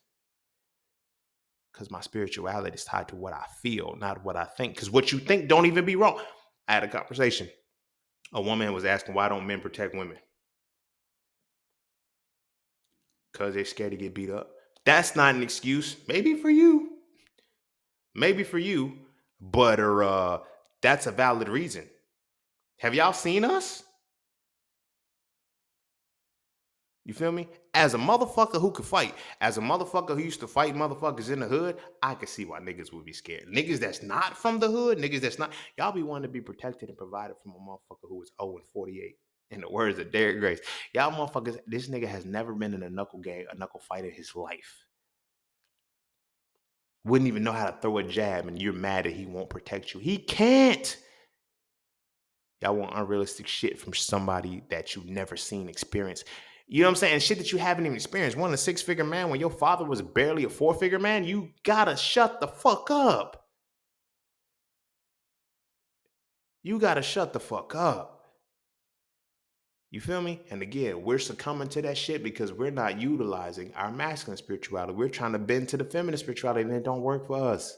Because my spirituality is tied to what I feel, not what I think. Because what you think don't even be wrong. I had a conversation. A woman was asking, why don't men protect women? Because they're scared to get beat up. That's not an excuse. Maybe for you. Maybe for you. But that's a valid reason. Have y'all seen us? You feel me? As a motherfucker who could fight, as a motherfucker who used to fight motherfuckers in the hood, I could see why niggas would be scared. Niggas that's not from the hood, niggas that's not, y'all be wanting to be protected and provided from a motherfucker who is 0 and 48. In the words of Derrick Grace, y'all motherfuckers, this nigga has never been in a knuckle game, a knuckle fight in his life. Wouldn't even know how to throw a jab, and you're mad that he won't protect you. He can't. Y'all want unrealistic shit from somebody that you've never seen experience. You know what I'm saying? Shit that you haven't even experienced. One, a 6-figure man when your father was barely a 4-figure man. You gotta shut the fuck up. You gotta shut the fuck up. You feel me? And again, we're succumbing to that shit because we're not utilizing our masculine spirituality. We're trying to bend to the feminine spirituality, and it don't work for us.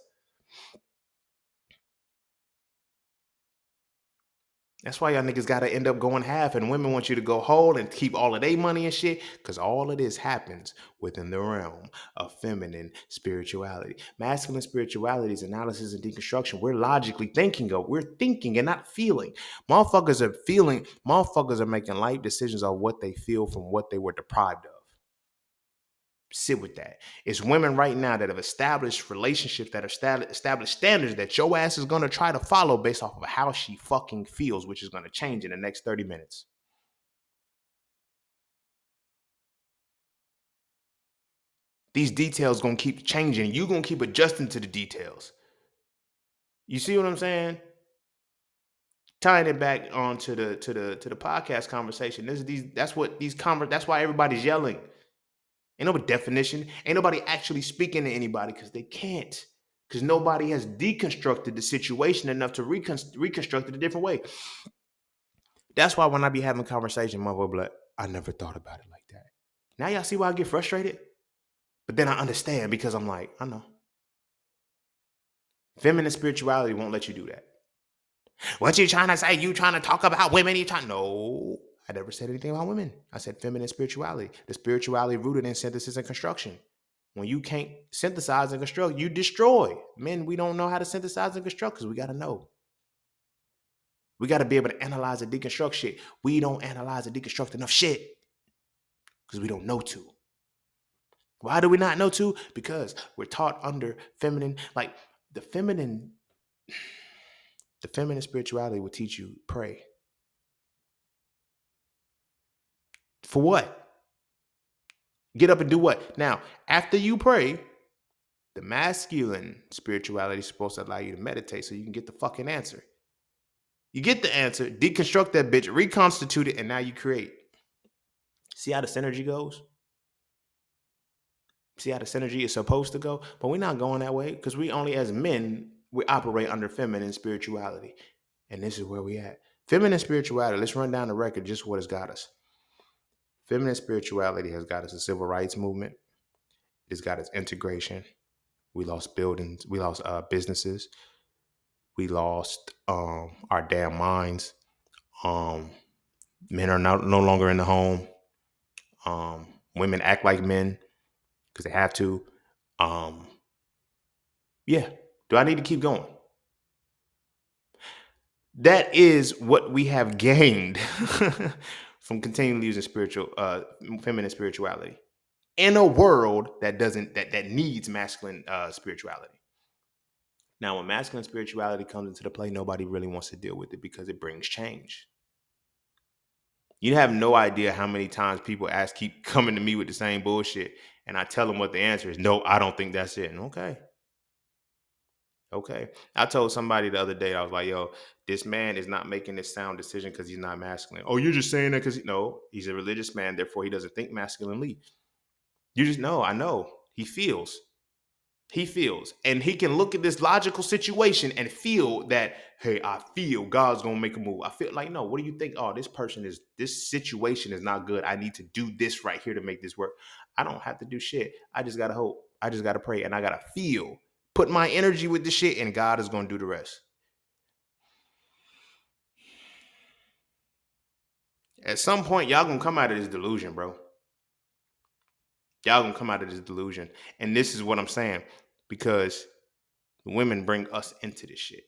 That's why y'all niggas gotta end up going half, and women want you to go whole and keep all of their money and shit, because all of this happens within the realm of feminine spirituality. Masculine spirituality is analysis and deconstruction. We're logically thinking of, we're thinking and not feeling. Motherfuckers are feeling, motherfuckers are making life decisions on what they feel from what they were deprived of. Sit with that. It's women right now that have established relationships that are established standards that your ass is going to try to follow based off of how she fucking feels, which is going to change in the next 30 minutes. These details going to keep changing. You're going to keep adjusting to the details. You see what I'm saying? Tying it back on to the podcast conversation. That's why everybody's yelling. Ain't no definition. Ain't nobody actually speaking to anybody because they can't. Because nobody has deconstructed the situation enough to reconstruct it a different way. That's why when I be having conversation, my boy be like, I never thought about it like that. Now y'all see why I get frustrated? But then I understand because I'm like, I know. Feminine spirituality won't let you do that. What you trying to say? You trying to talk about women? You trying? No, I never said anything about women. I said feminine spirituality. The spirituality rooted in synthesis and construction. When you can't synthesize and construct, you destroy. Men, we don't know how to synthesize and construct because we got to know. We got to be able to analyze and deconstruct shit. We don't analyze and deconstruct enough shit because we don't know to. Why do we not know to? Because we're taught under feminine, like the feminine spirituality will teach you pray. For what? Get up and do what? Now, after you pray, the masculine spirituality is supposed to allow you to meditate so you can get the fucking answer. You get the answer, deconstruct that bitch, reconstitute it, and now you create. See how the synergy goes? See how the synergy is supposed to go? But we're not going that way because we only, as men, we operate under feminine spirituality. And this is where we at. Feminine spirituality, let's run down the record just what has got us. Feminine spirituality has got us a civil rights movement. It's got us integration. We lost buildings. We lost businesses. We lost our damn minds. Men are no longer in the home. Women act like men because they have to. Yeah. Do I need to keep going? That is what we have gained from continually using feminine spirituality in a world that needs masculine spirituality. Now, when masculine spirituality comes into the play, nobody really wants to deal with it because it brings change. You have no idea how many times people keep coming to me with the same bullshit, and I tell them what the answer is. No, I don't think that's it. And okay. I told somebody the other day, I was like, yo, this man is not making this sound decision because he's not masculine. Oh, you're just saying that because no, he's a religious man, therefore he doesn't think masculinely. You just know, I know. He feels. And he can look at this logical situation and feel that, hey, I feel God's gonna make a move. I feel like, no, what do you think? Oh, this situation is not good. I need to do this right here to make this work. I don't have to do shit. I just gotta hope. I just gotta pray, and I gotta feel. Put my energy with the shit, and God is gonna do the rest. At some point, y'all gonna come out of this delusion, bro. Y'all gonna come out of this delusion. And this is what I'm saying. Because Women bring us into this shit.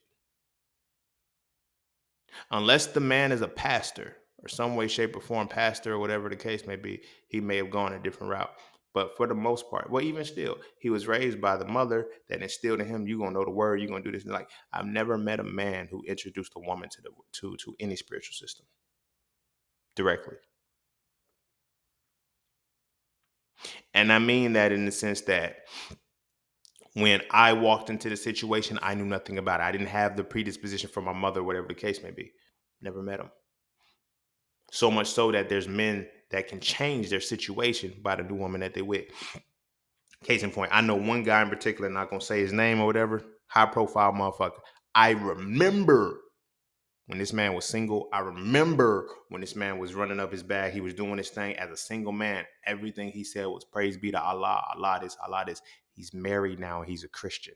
Unless the man is a pastor or some way, shape, or form, pastor or whatever the case may be, he may have gone a different route. But for the most part, well, even still, he was raised by the mother that instilled in him, you're gonna know the word, you're gonna do this. Like, I've never met a man who introduced a woman to any spiritual system directly. And I mean that in the sense that when I walked into the situation, I knew nothing about it. I didn't have the predisposition from my mother, whatever the case may be. Never met him. So much so that there's men that can change their situation by the new woman that they're with. Case in point, I know one guy in particular, not gonna say his name or whatever, high profile motherfucker. I remember when this man was single. I remember when this man was running up his bag. He was doing his thing as a single man. Everything he said was praise be to Allah, Allah this, Allah this. He's married now. He's a Christian.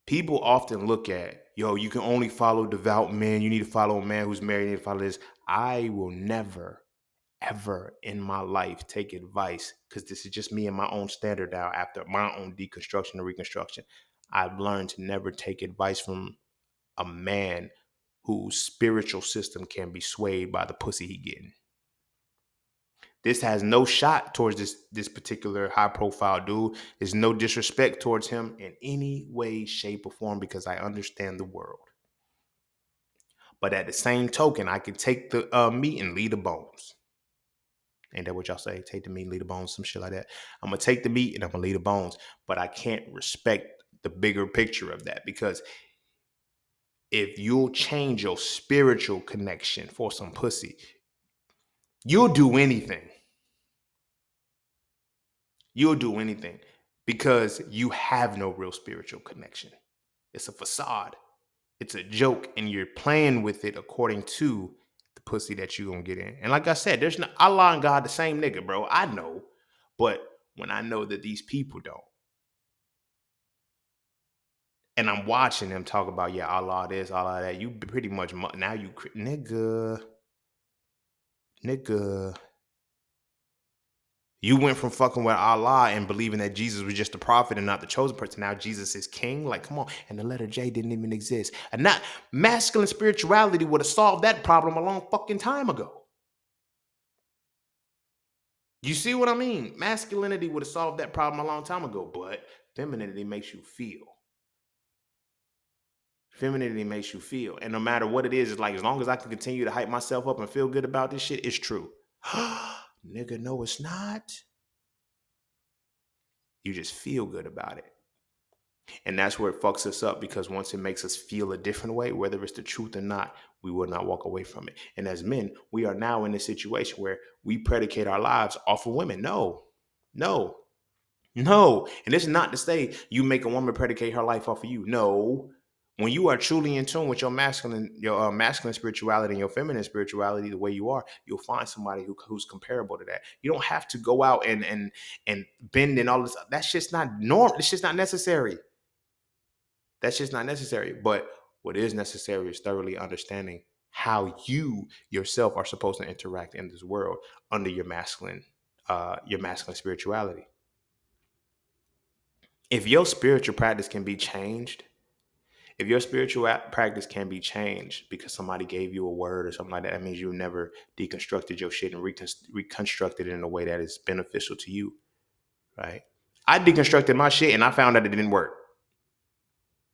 People often look at, yo, you can only follow devout men. You need to follow a man who's married. You need to follow this. I will never, ever in my life take advice, because this is just me and my own standard now after my own deconstruction and reconstruction. I've learned to never take advice from a man whose spiritual system can be swayed by the pussy he getting. This has no shot towards this particular high profile dude. There's no disrespect towards him in any way, shape, or form, because I understand the world. But at the same token, I can take the meat and leave the bones. Ain't that what y'all say? Take the meat and leave the bones, some shit like that. I'm gonna take the meat and I'm gonna leave the bones. But I can't respect the bigger picture of that, because if you'll change your spiritual connection for some pussy, you'll do anything. You'll do anything because you have no real spiritual connection. It's a facade. It's a joke, and you're playing with it according to the pussy that you're gonna get in. And like I said, there's no Allah and God the same nigga, bro. I know, but when I know that these people don't, and I'm watching them talk about, yeah, Allah this, Allah that, you pretty much now you nigga. You went from fucking with Allah and believing that Jesus was just a prophet and not the chosen person. Now Jesus is king. Like, come on. And the letter J didn't even exist. And not masculine spirituality would have solved that problem a long fucking time ago. You see what I mean? Masculinity would have solved that problem a long time ago. But femininity makes you feel. Femininity makes you feel. And no matter what it is, it's like, as long as I can continue to hype myself up and feel good about this shit, it's true. Nigga, no, it's not. You just feel good about it. And that's where it fucks us up, because once it makes us feel a different way, whether it's the truth or not, we will not walk away from it. And as men, we are now in a situation where we predicate our lives off of women. No, no, no. And this is not to say you make a woman predicate her life off of you. No. When you are truly in tune with your masculine spirituality and your feminine spirituality, the way you are, you'll find somebody who's comparable to that. You don't have to go out and bend and all this. That's just not normal. It's just not necessary. That's just not necessary. But what is necessary is thoroughly understanding how you yourself are supposed to interact in this world under your masculine spirituality. If your spiritual practice can be changed, if your spiritual practice can be changed because somebody gave you a word or something like that, that means you never deconstructed your shit and reconstructed it in a way that is beneficial to you, right? I deconstructed my shit and I found out it didn't work.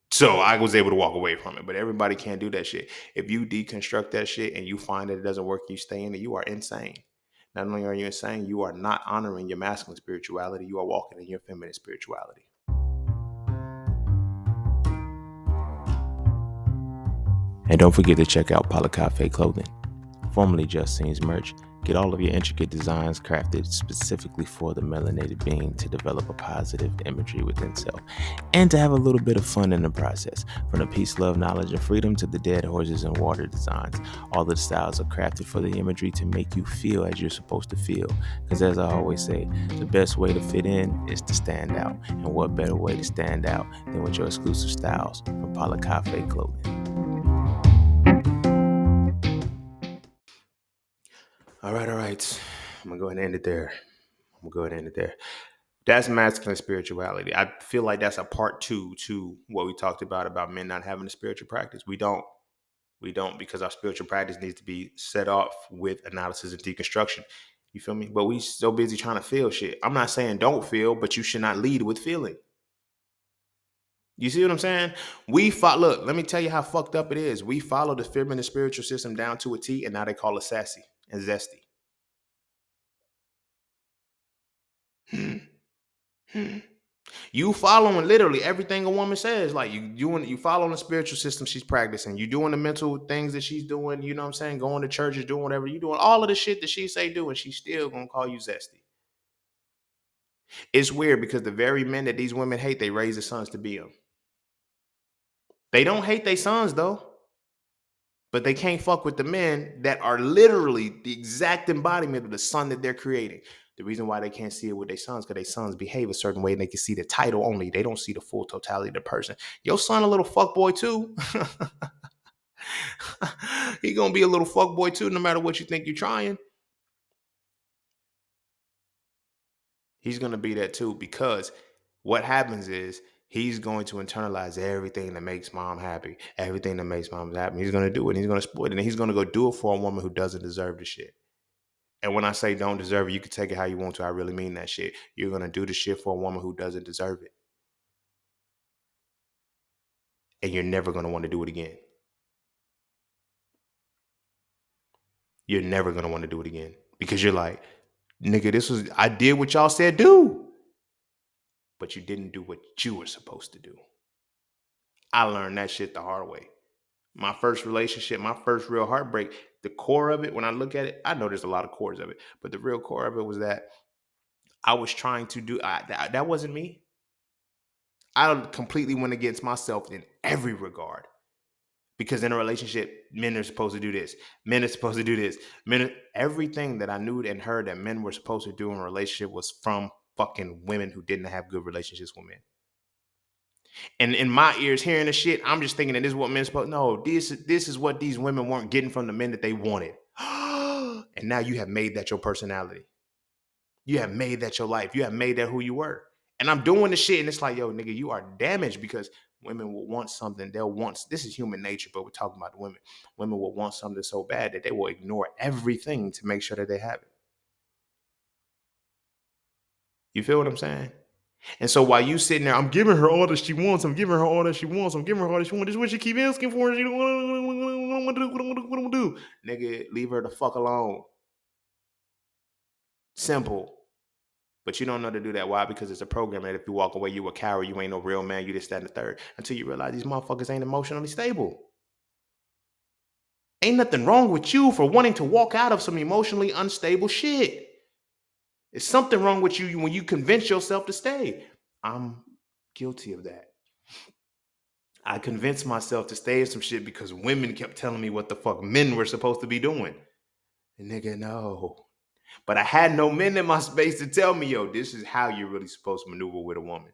So I was able to walk away from it, but everybody can't do that shit. If you deconstruct that shit and you find that it doesn't work, you stay in it, you are insane. Not only are you insane, you are not honoring your masculine spirituality. You are walking in your feminine spirituality. And don't forget to check out Cafe Clothing, formerly Just Scenes merch. Get all of your intricate designs crafted specifically for the melanated being to develop a positive imagery within self and to have a little bit of fun in the process. From the peace, love, knowledge, and freedom to the dead horses and water designs, all the styles are crafted for the imagery to make you feel as you're supposed to feel. Because as I always say, the best way to fit in is to stand out. And what better way to stand out than with your exclusive styles from Cafe Clothing. All right. I'm going to go ahead and end it there. That's masculine spirituality. I feel like that's a part two to what we talked about men not having a spiritual practice. We don't. We don't, because our spiritual practice needs to be set off with analysis and deconstruction. You feel me? But we so busy trying to feel shit. I'm not saying don't feel, but you should not lead with feeling. You see what I'm saying? Look, let me tell you how fucked up it is. We follow the feminine spiritual system down to a T, and now they call it sassy and zesty. Hmm. Hmm. You following literally everything a woman says. Like you following the spiritual system she's practicing. You doing the mental things that she's doing, you know what I'm saying? Going to churches, doing whatever you doing, all of the shit that she say do, and she's still gonna call you zesty. It's weird because the very men that these women hate, they raise their sons to be them. They don't hate their sons though, but they can't fuck with the men that are literally the exact embodiment of the son that they're creating. The reason why they can't see it with their sons, because their sons behave a certain way and they can see the title only. They don't see the full totality of the person. Your son a little fuck boy too. He gonna be a little fuck boy too, no matter what you think you're trying. He's gonna be that too, because what happens is he's going to internalize everything that makes mom happy, everything that makes mom happy. He's gonna do it. And he's gonna exploit it, and he's gonna go do it for a woman who doesn't deserve the shit. And when I say don't deserve it, you can take it how you want to. I really mean that shit. You're gonna do the shit for a woman who doesn't deserve it, and you're never gonna want to do it again. You're never gonna want to do it again because you're like, nigga, I did what y'all said do, but you didn't do what you were supposed to do. I learned that shit the hard way. My first relationship, my first real heartbreak, the core of it, when I look at it, I know there's a lot of cores of it, but the real core of it was that I was trying to do, that wasn't me. I completely went against myself in every regard. Because in a relationship, men are supposed to do this. Men are supposed to do this. Everything that I knew and heard that men were supposed to do in a relationship was from fucking women who didn't have good relationships with men. And in my ears, hearing the shit, I'm just thinking that this is what men are supposed. No, this is what these women weren't getting from the men that they wanted. And now you have made that your personality. You have made that your life. You have made that who you were. And I'm doing the shit, and it's like, yo, nigga, you are damaged because women will want something. They'll want, this is human nature, but we're talking about the women. Women will want something so bad that they will ignore everything to make sure that they have it. You feel what I'm saying? And so while you sitting there, I'm giving her all that she wants. I'm giving her all that she wants. I'm giving her all that she wants. This is what she keep asking for. She don't want to do. What I'm gonna do? Nigga, leave her the fuck alone. Simple. But you don't know to do that. Why? Because it's a program that if you walk away, you a coward. You ain't no real man. You just stand the third. Until you realize these motherfuckers ain't emotionally stable. Ain't nothing wrong with you for wanting to walk out of some emotionally unstable shit. There's something wrong with you when you convince yourself to stay. I'm guilty of that. I convinced myself to stay in some shit because women kept telling me what the fuck men were supposed to be doing. And nigga, no. But I had no men in my space to tell me, yo, this is how you're really supposed to maneuver with a woman.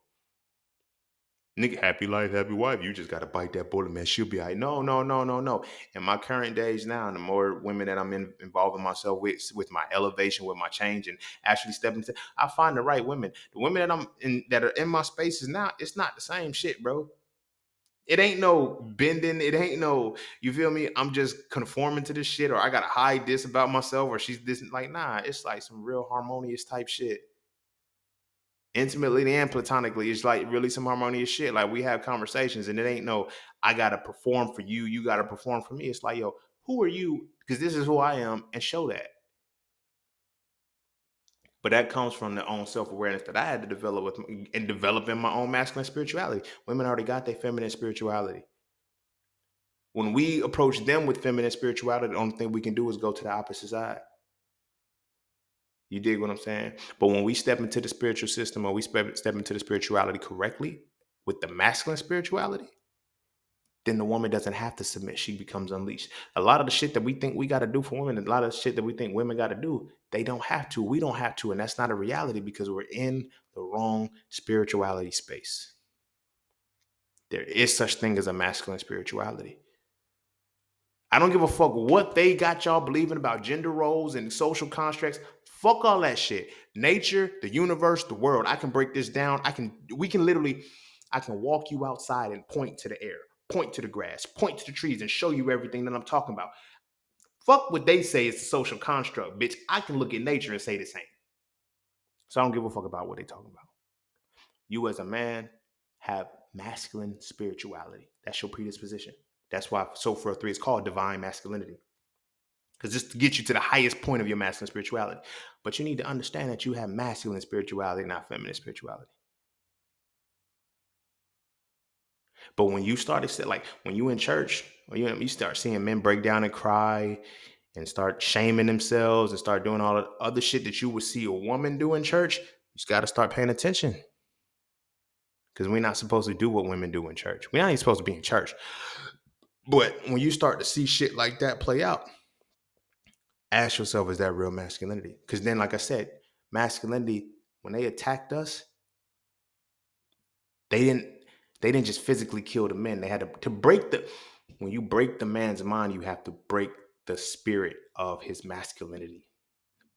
Nigga, happy life, happy wife. You just gotta bite that bullet, man. She'll be all right. No, no, no, no, no. In my current days now, and the more women that I'm involving myself with my elevation, with my change, and actually stepping into, I find the right women. The women that I'm in that are in my spaces now, it's not the same shit, bro. It ain't no bending. It ain't no, you feel me? I'm just conforming to this shit, or I gotta hide this about myself, or she's this. Like, nah, it's like some real harmonious type shit. Intimately and platonically, it's like really some harmonious shit. Like we have conversations, and it ain't no, I gotta perform for you, you gotta perform for me. It's like, yo, who are you? Because this is who I am, and show that. But that comes from the own self-awareness that I had to develop with and developing my own masculine spirituality. Women already got their feminine spirituality. When we approach them with feminine spirituality, the only thing we can do is go to the opposite side. You dig what I'm saying? But when we step into the spiritual system, or we step into the spirituality correctly with the masculine spirituality, then the woman doesn't have to submit. She becomes unleashed. A lot of the shit that we think we got to do for women, a lot of the shit that we think women got to do, they don't have to. We don't have to. And that's not a reality because we're in the wrong spirituality space. There is such thing as a masculine spirituality. I don't give a fuck what they got y'all believing about gender roles and social constructs. Fuck all that shit. Nature, the universe, the world. I can break this down. We can literally, I can walk you outside and point to the air, point to the grass, point to the trees, and show you everything that I'm talking about. Fuck what they say is a social construct, bitch. I can look at nature and say the same. So I don't give a fuck about what they talking about. You as a man have masculine spirituality. That's your predisposition. That's why so for 3 it's called divine masculinity. Because just to get you to the highest point of your masculine spirituality. But you need to understand that you have masculine spirituality, not feminine spirituality. But when you start to like when you in church, when you start seeing men break down and cry and start shaming themselves and start doing all the other shit that you would see a woman do in church, you just got to start paying attention. Because we're not supposed to do what women do in church. We're not even supposed to be in church. But when you start to see shit like that play out, ask yourself, is that real masculinity? Because then, like I said, masculinity, when they attacked us, they didn't just physically kill the men. They had to break the when you break the man's mind, you have to break the spirit of his masculinity.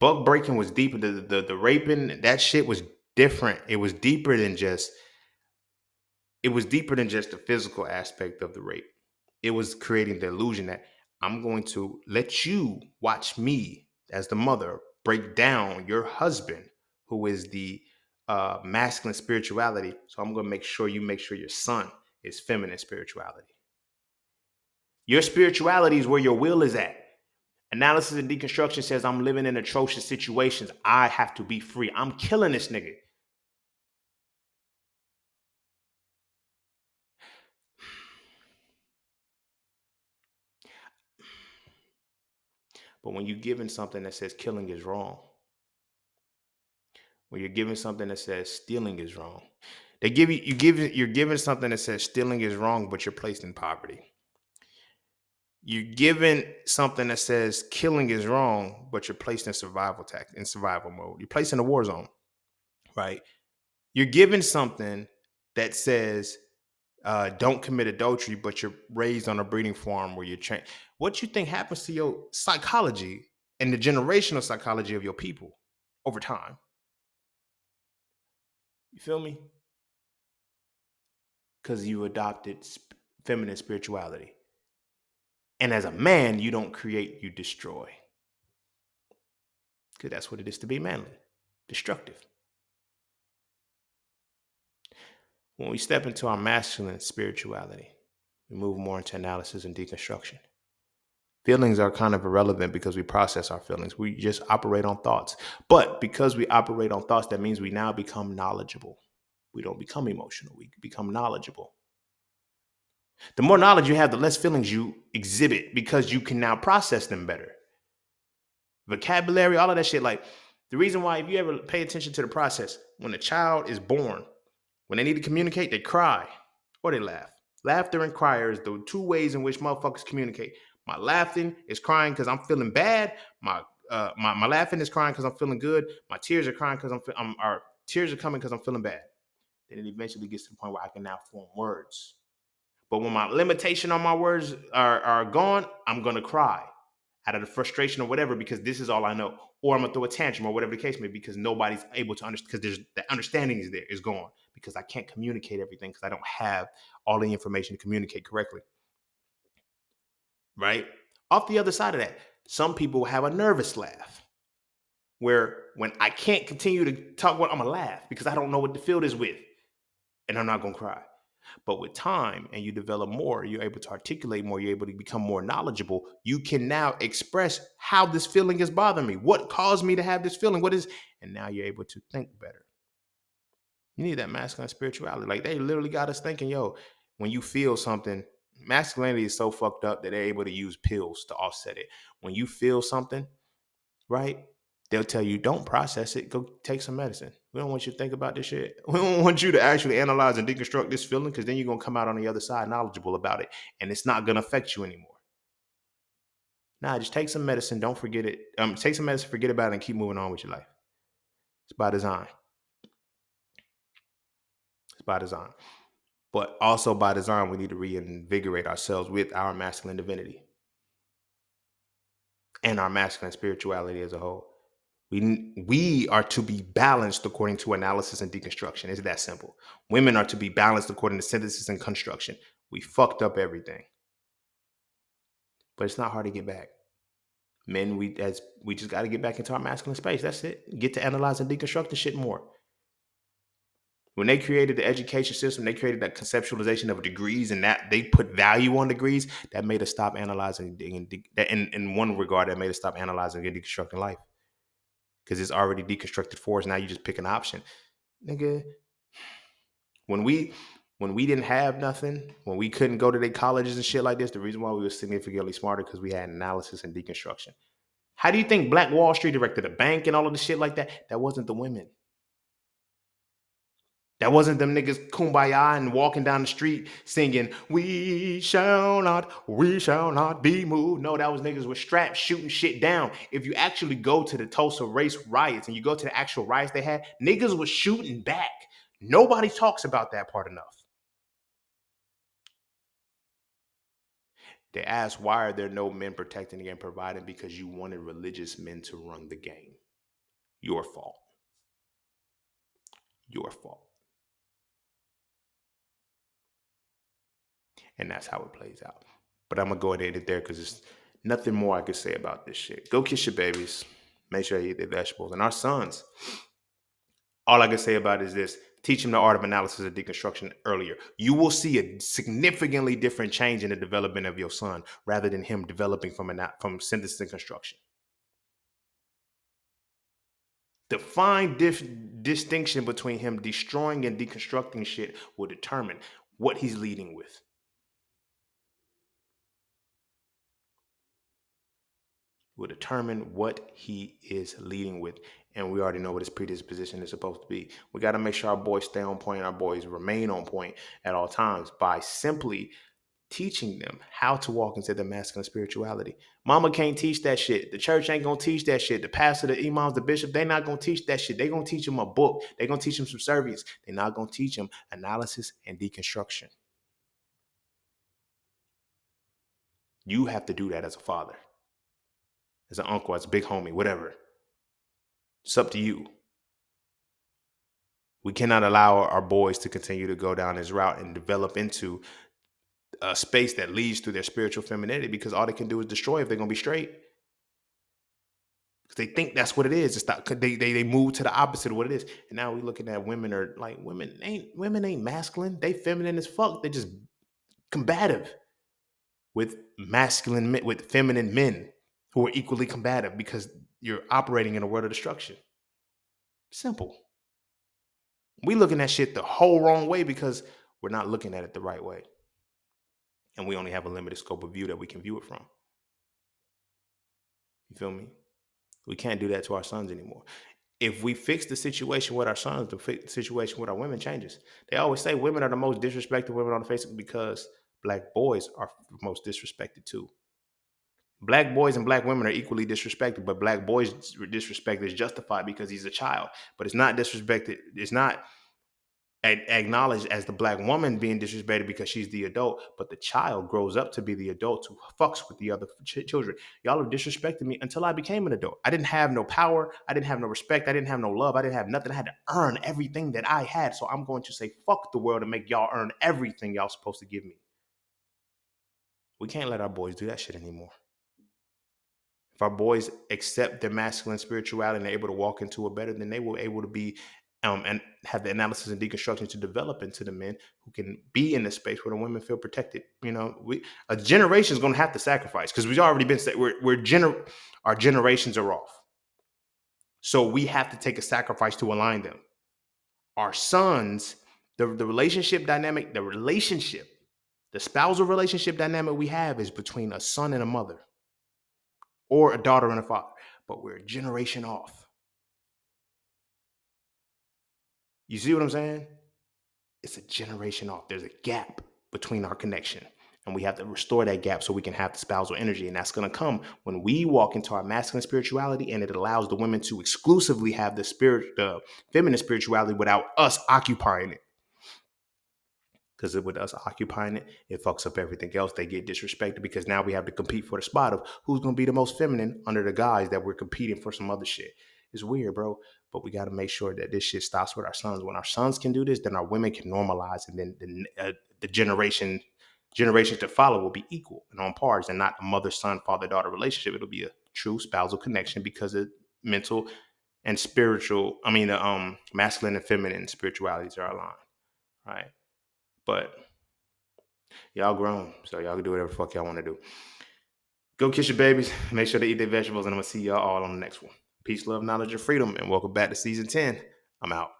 Buck breaking was deeper. The raping, that shit was different. It was deeper than just the physical aspect of the rape. It was creating the illusion that I'm going to let you watch me as the mother break down your husband, who is the masculine spirituality. So I'm going to make sure your son is feminine spirituality. Your spirituality is where your will is at. Analysis and deconstruction says I'm living in atrocious situations. I have to be free. I'm killing this nigga. But when you're given something that says killing is wrong, when you're given something that says stealing is wrong, you're given something that says stealing is wrong, but you're placed in poverty. You're given something that says killing is wrong, but you're placed in survival mode. You're placed in a war zone, right? You're given something that says don't commit adultery, but you're raised on a breeding farm where you're trained. What you think happens to your psychology and the generational psychology of your people over time? You feel me? Because you adopted feminine spirituality. And as a man, you don't create, you destroy. Because that's what it is to be manly, destructive. When we step into our masculine spirituality, we move more into analysis and deconstruction. Feelings are kind of irrelevant because we process our feelings. We just operate on thoughts. But because we operate on thoughts, that means we now become knowledgeable. We don't become emotional. We become knowledgeable. The more knowledge you have, the less feelings you exhibit because you can now process them better. Vocabulary, all of that shit. Like the reason why, if you ever pay attention to the process, when a child is born, when they need to communicate, they cry or they laugh. Laughter and cry are the two ways in which motherfuckers communicate. My laughing is crying because I'm feeling bad. My laughing is crying because I'm feeling good. My tears are crying because tears are coming because I'm feeling bad. Then it eventually gets to the point where I can now form words. But when my limitation on my words are gone, I'm gonna cry out of the frustration or whatever, because this is all I know. Or I'm gonna throw a tantrum or whatever the case may be, because nobody's able to understand, because the understanding is gone, because I can't communicate everything because I don't have all the information to communicate correctly. Right? Off the other side of that, some people have a nervous laugh, where when I can't continue to talk, I'm gonna laugh because I don't know what the field is with, and I'm not gonna cry. But with time and you develop more, you're able to articulate more, you're able to become more knowledgeable. You can now express how this feeling is bothering me. What caused me to have this feeling? And now you're able to think better. You need that masculine spirituality. Like they literally got us thinking, yo, when you feel something, masculinity is so fucked up that they're able to use pills to offset it. When you feel something, right? They'll tell you, don't process it. Go take some medicine. We don't want you to think about this shit. We don't want you to actually analyze and deconstruct this feeling, because then you're going to come out on the other side knowledgeable about it, and it's not going to affect you anymore. Nah, just take some medicine. Don't forget it. Take some medicine, forget about it, and keep moving on with your life. It's by design. It's by design. But also by design, we need to reinvigorate ourselves with our masculine divinity and our masculine spirituality as a whole. We are to be balanced according to analysis and deconstruction. It's that simple. Women are to be balanced according to synthesis and construction. We fucked up everything, but it's not hard to get back. Men, we just got to get back into our masculine space. That's it. Get to analyze and deconstruct the shit more. When they created the education system, they created that conceptualization of degrees, and that they put value on degrees. That made us stop analyzing. In one regard, that made us stop analyzing and deconstructing life because it's already deconstructed for us. Now you just pick an option, nigga. When we didn't have nothing, when we couldn't go to their colleges and shit like this, the reason why we were significantly smarter because we had analysis and deconstruction. How do you think Black Wall Street directed the bank and all of the shit like that? That wasn't the women. That wasn't them niggas kumbaya and walking down the street singing, we shall not be moved. No, that was niggas with straps shooting shit down. If you actually go to the Tulsa race riots and you go to the actual riots they had, niggas was shooting back. Nobody talks about that part enough. They asked, why are there no men protecting and providing? Because you wanted religious men to run the game. Your fault. Your fault. And that's how it plays out. But I'm going to go ahead and end it there because there's nothing more I could say about this shit. Go kiss your babies. Make sure you eat their vegetables. And our sons, all I can say about it is this. Teach them the art of analysis and deconstruction earlier. You will see a significantly different change in the development of your son rather than him developing from synthesis and construction. The fine distinction between him destroying and deconstructing shit will determine what he's leading with. Will determine what he is leading with. And we already know what his predisposition is supposed to be. We got to make sure our boys stay on point, our boys remain on point at all times by simply teaching them how to walk into their masculine spirituality. Mama can't teach that shit. The church ain't going to teach that shit. The pastor, the imams, the bishop, they're not going to teach that shit. They're going to teach them a book. They're going to teach them subservience. They're not going to teach them analysis and deconstruction. You have to do that as a father, as an uncle, as a big homie, whatever. It's up to you. We cannot allow our boys to continue to go down this route and develop into a space that leads to their spiritual femininity because all they can do is destroy if they're going to be straight. Because they think that's what it is. It's not, they move to the opposite of what it is. And now we're looking at women are like, women ain't masculine. They feminine as fuck. They're just combative with masculine men, with feminine men who are equally combative because you're operating in a world of destruction. Simple. We looking at shit the whole wrong way because we're not looking at it the right way. And we only have a limited scope of view that we can view it from. You feel me? We can't do that to our sons anymore. If we fix the situation with our sons, the situation with our women changes. They always say women are the most disrespected women on the face because Black boys are the most disrespected too. Black boys and Black women are equally disrespected, but Black boys' disrespect is justified because he's a child. But it's not disrespected. It's not acknowledged as the Black woman being disrespected because she's the adult, but the child grows up to be the adult who fucks with the other children. Y'all have disrespected me until I became an adult. I didn't have no power. I didn't have no respect. I didn't have no love. I didn't have nothing. I had to earn everything that I had. So I'm going to say fuck the world and make y'all earn everything y'all supposed to give me. We can't let our boys do that shit anymore. If our boys accept their masculine spirituality and they're able to walk into it better, then they will able to be and have the analysis and deconstruction to develop into the men who can be in the space where the women feel protected. You know, a generation is going to have to sacrifice because we've already been our generations are off. So we have to take a sacrifice to align them. Our sons, the relationship dynamic, the spousal relationship dynamic we have is between a son and a mother or a daughter and a father, but we're a generation off. You see what I'm saying? It's a generation off. There's a gap between our connection, and we have to restore that gap so we can have the spousal energy. And that's going to come when we walk into our masculine spirituality, and it allows the women to exclusively have the feminine spirituality without us occupying it. Because with us occupying it, it fucks up everything else. They get disrespected because now we have to compete for the spot of who's going to be the most feminine under the guise that we're competing for some other shit. It's weird, bro. But we got to make sure that this shit stops with our sons. When our sons can do this, then our women can normalize, and then the generations to follow will be equal and on pars, and not a mother-son, father-daughter relationship. It'll be a true spousal connection because of mental and spiritual. I mean, the masculine and feminine spiritualities are aligned, right? But y'all grown, so y'all can do whatever the fuck y'all want to do. Go kiss your babies. Make sure they eat their vegetables, and I'm gonna see y'all all on the next one. Peace, love, knowledge, and freedom, and welcome back to season 10. I'm out.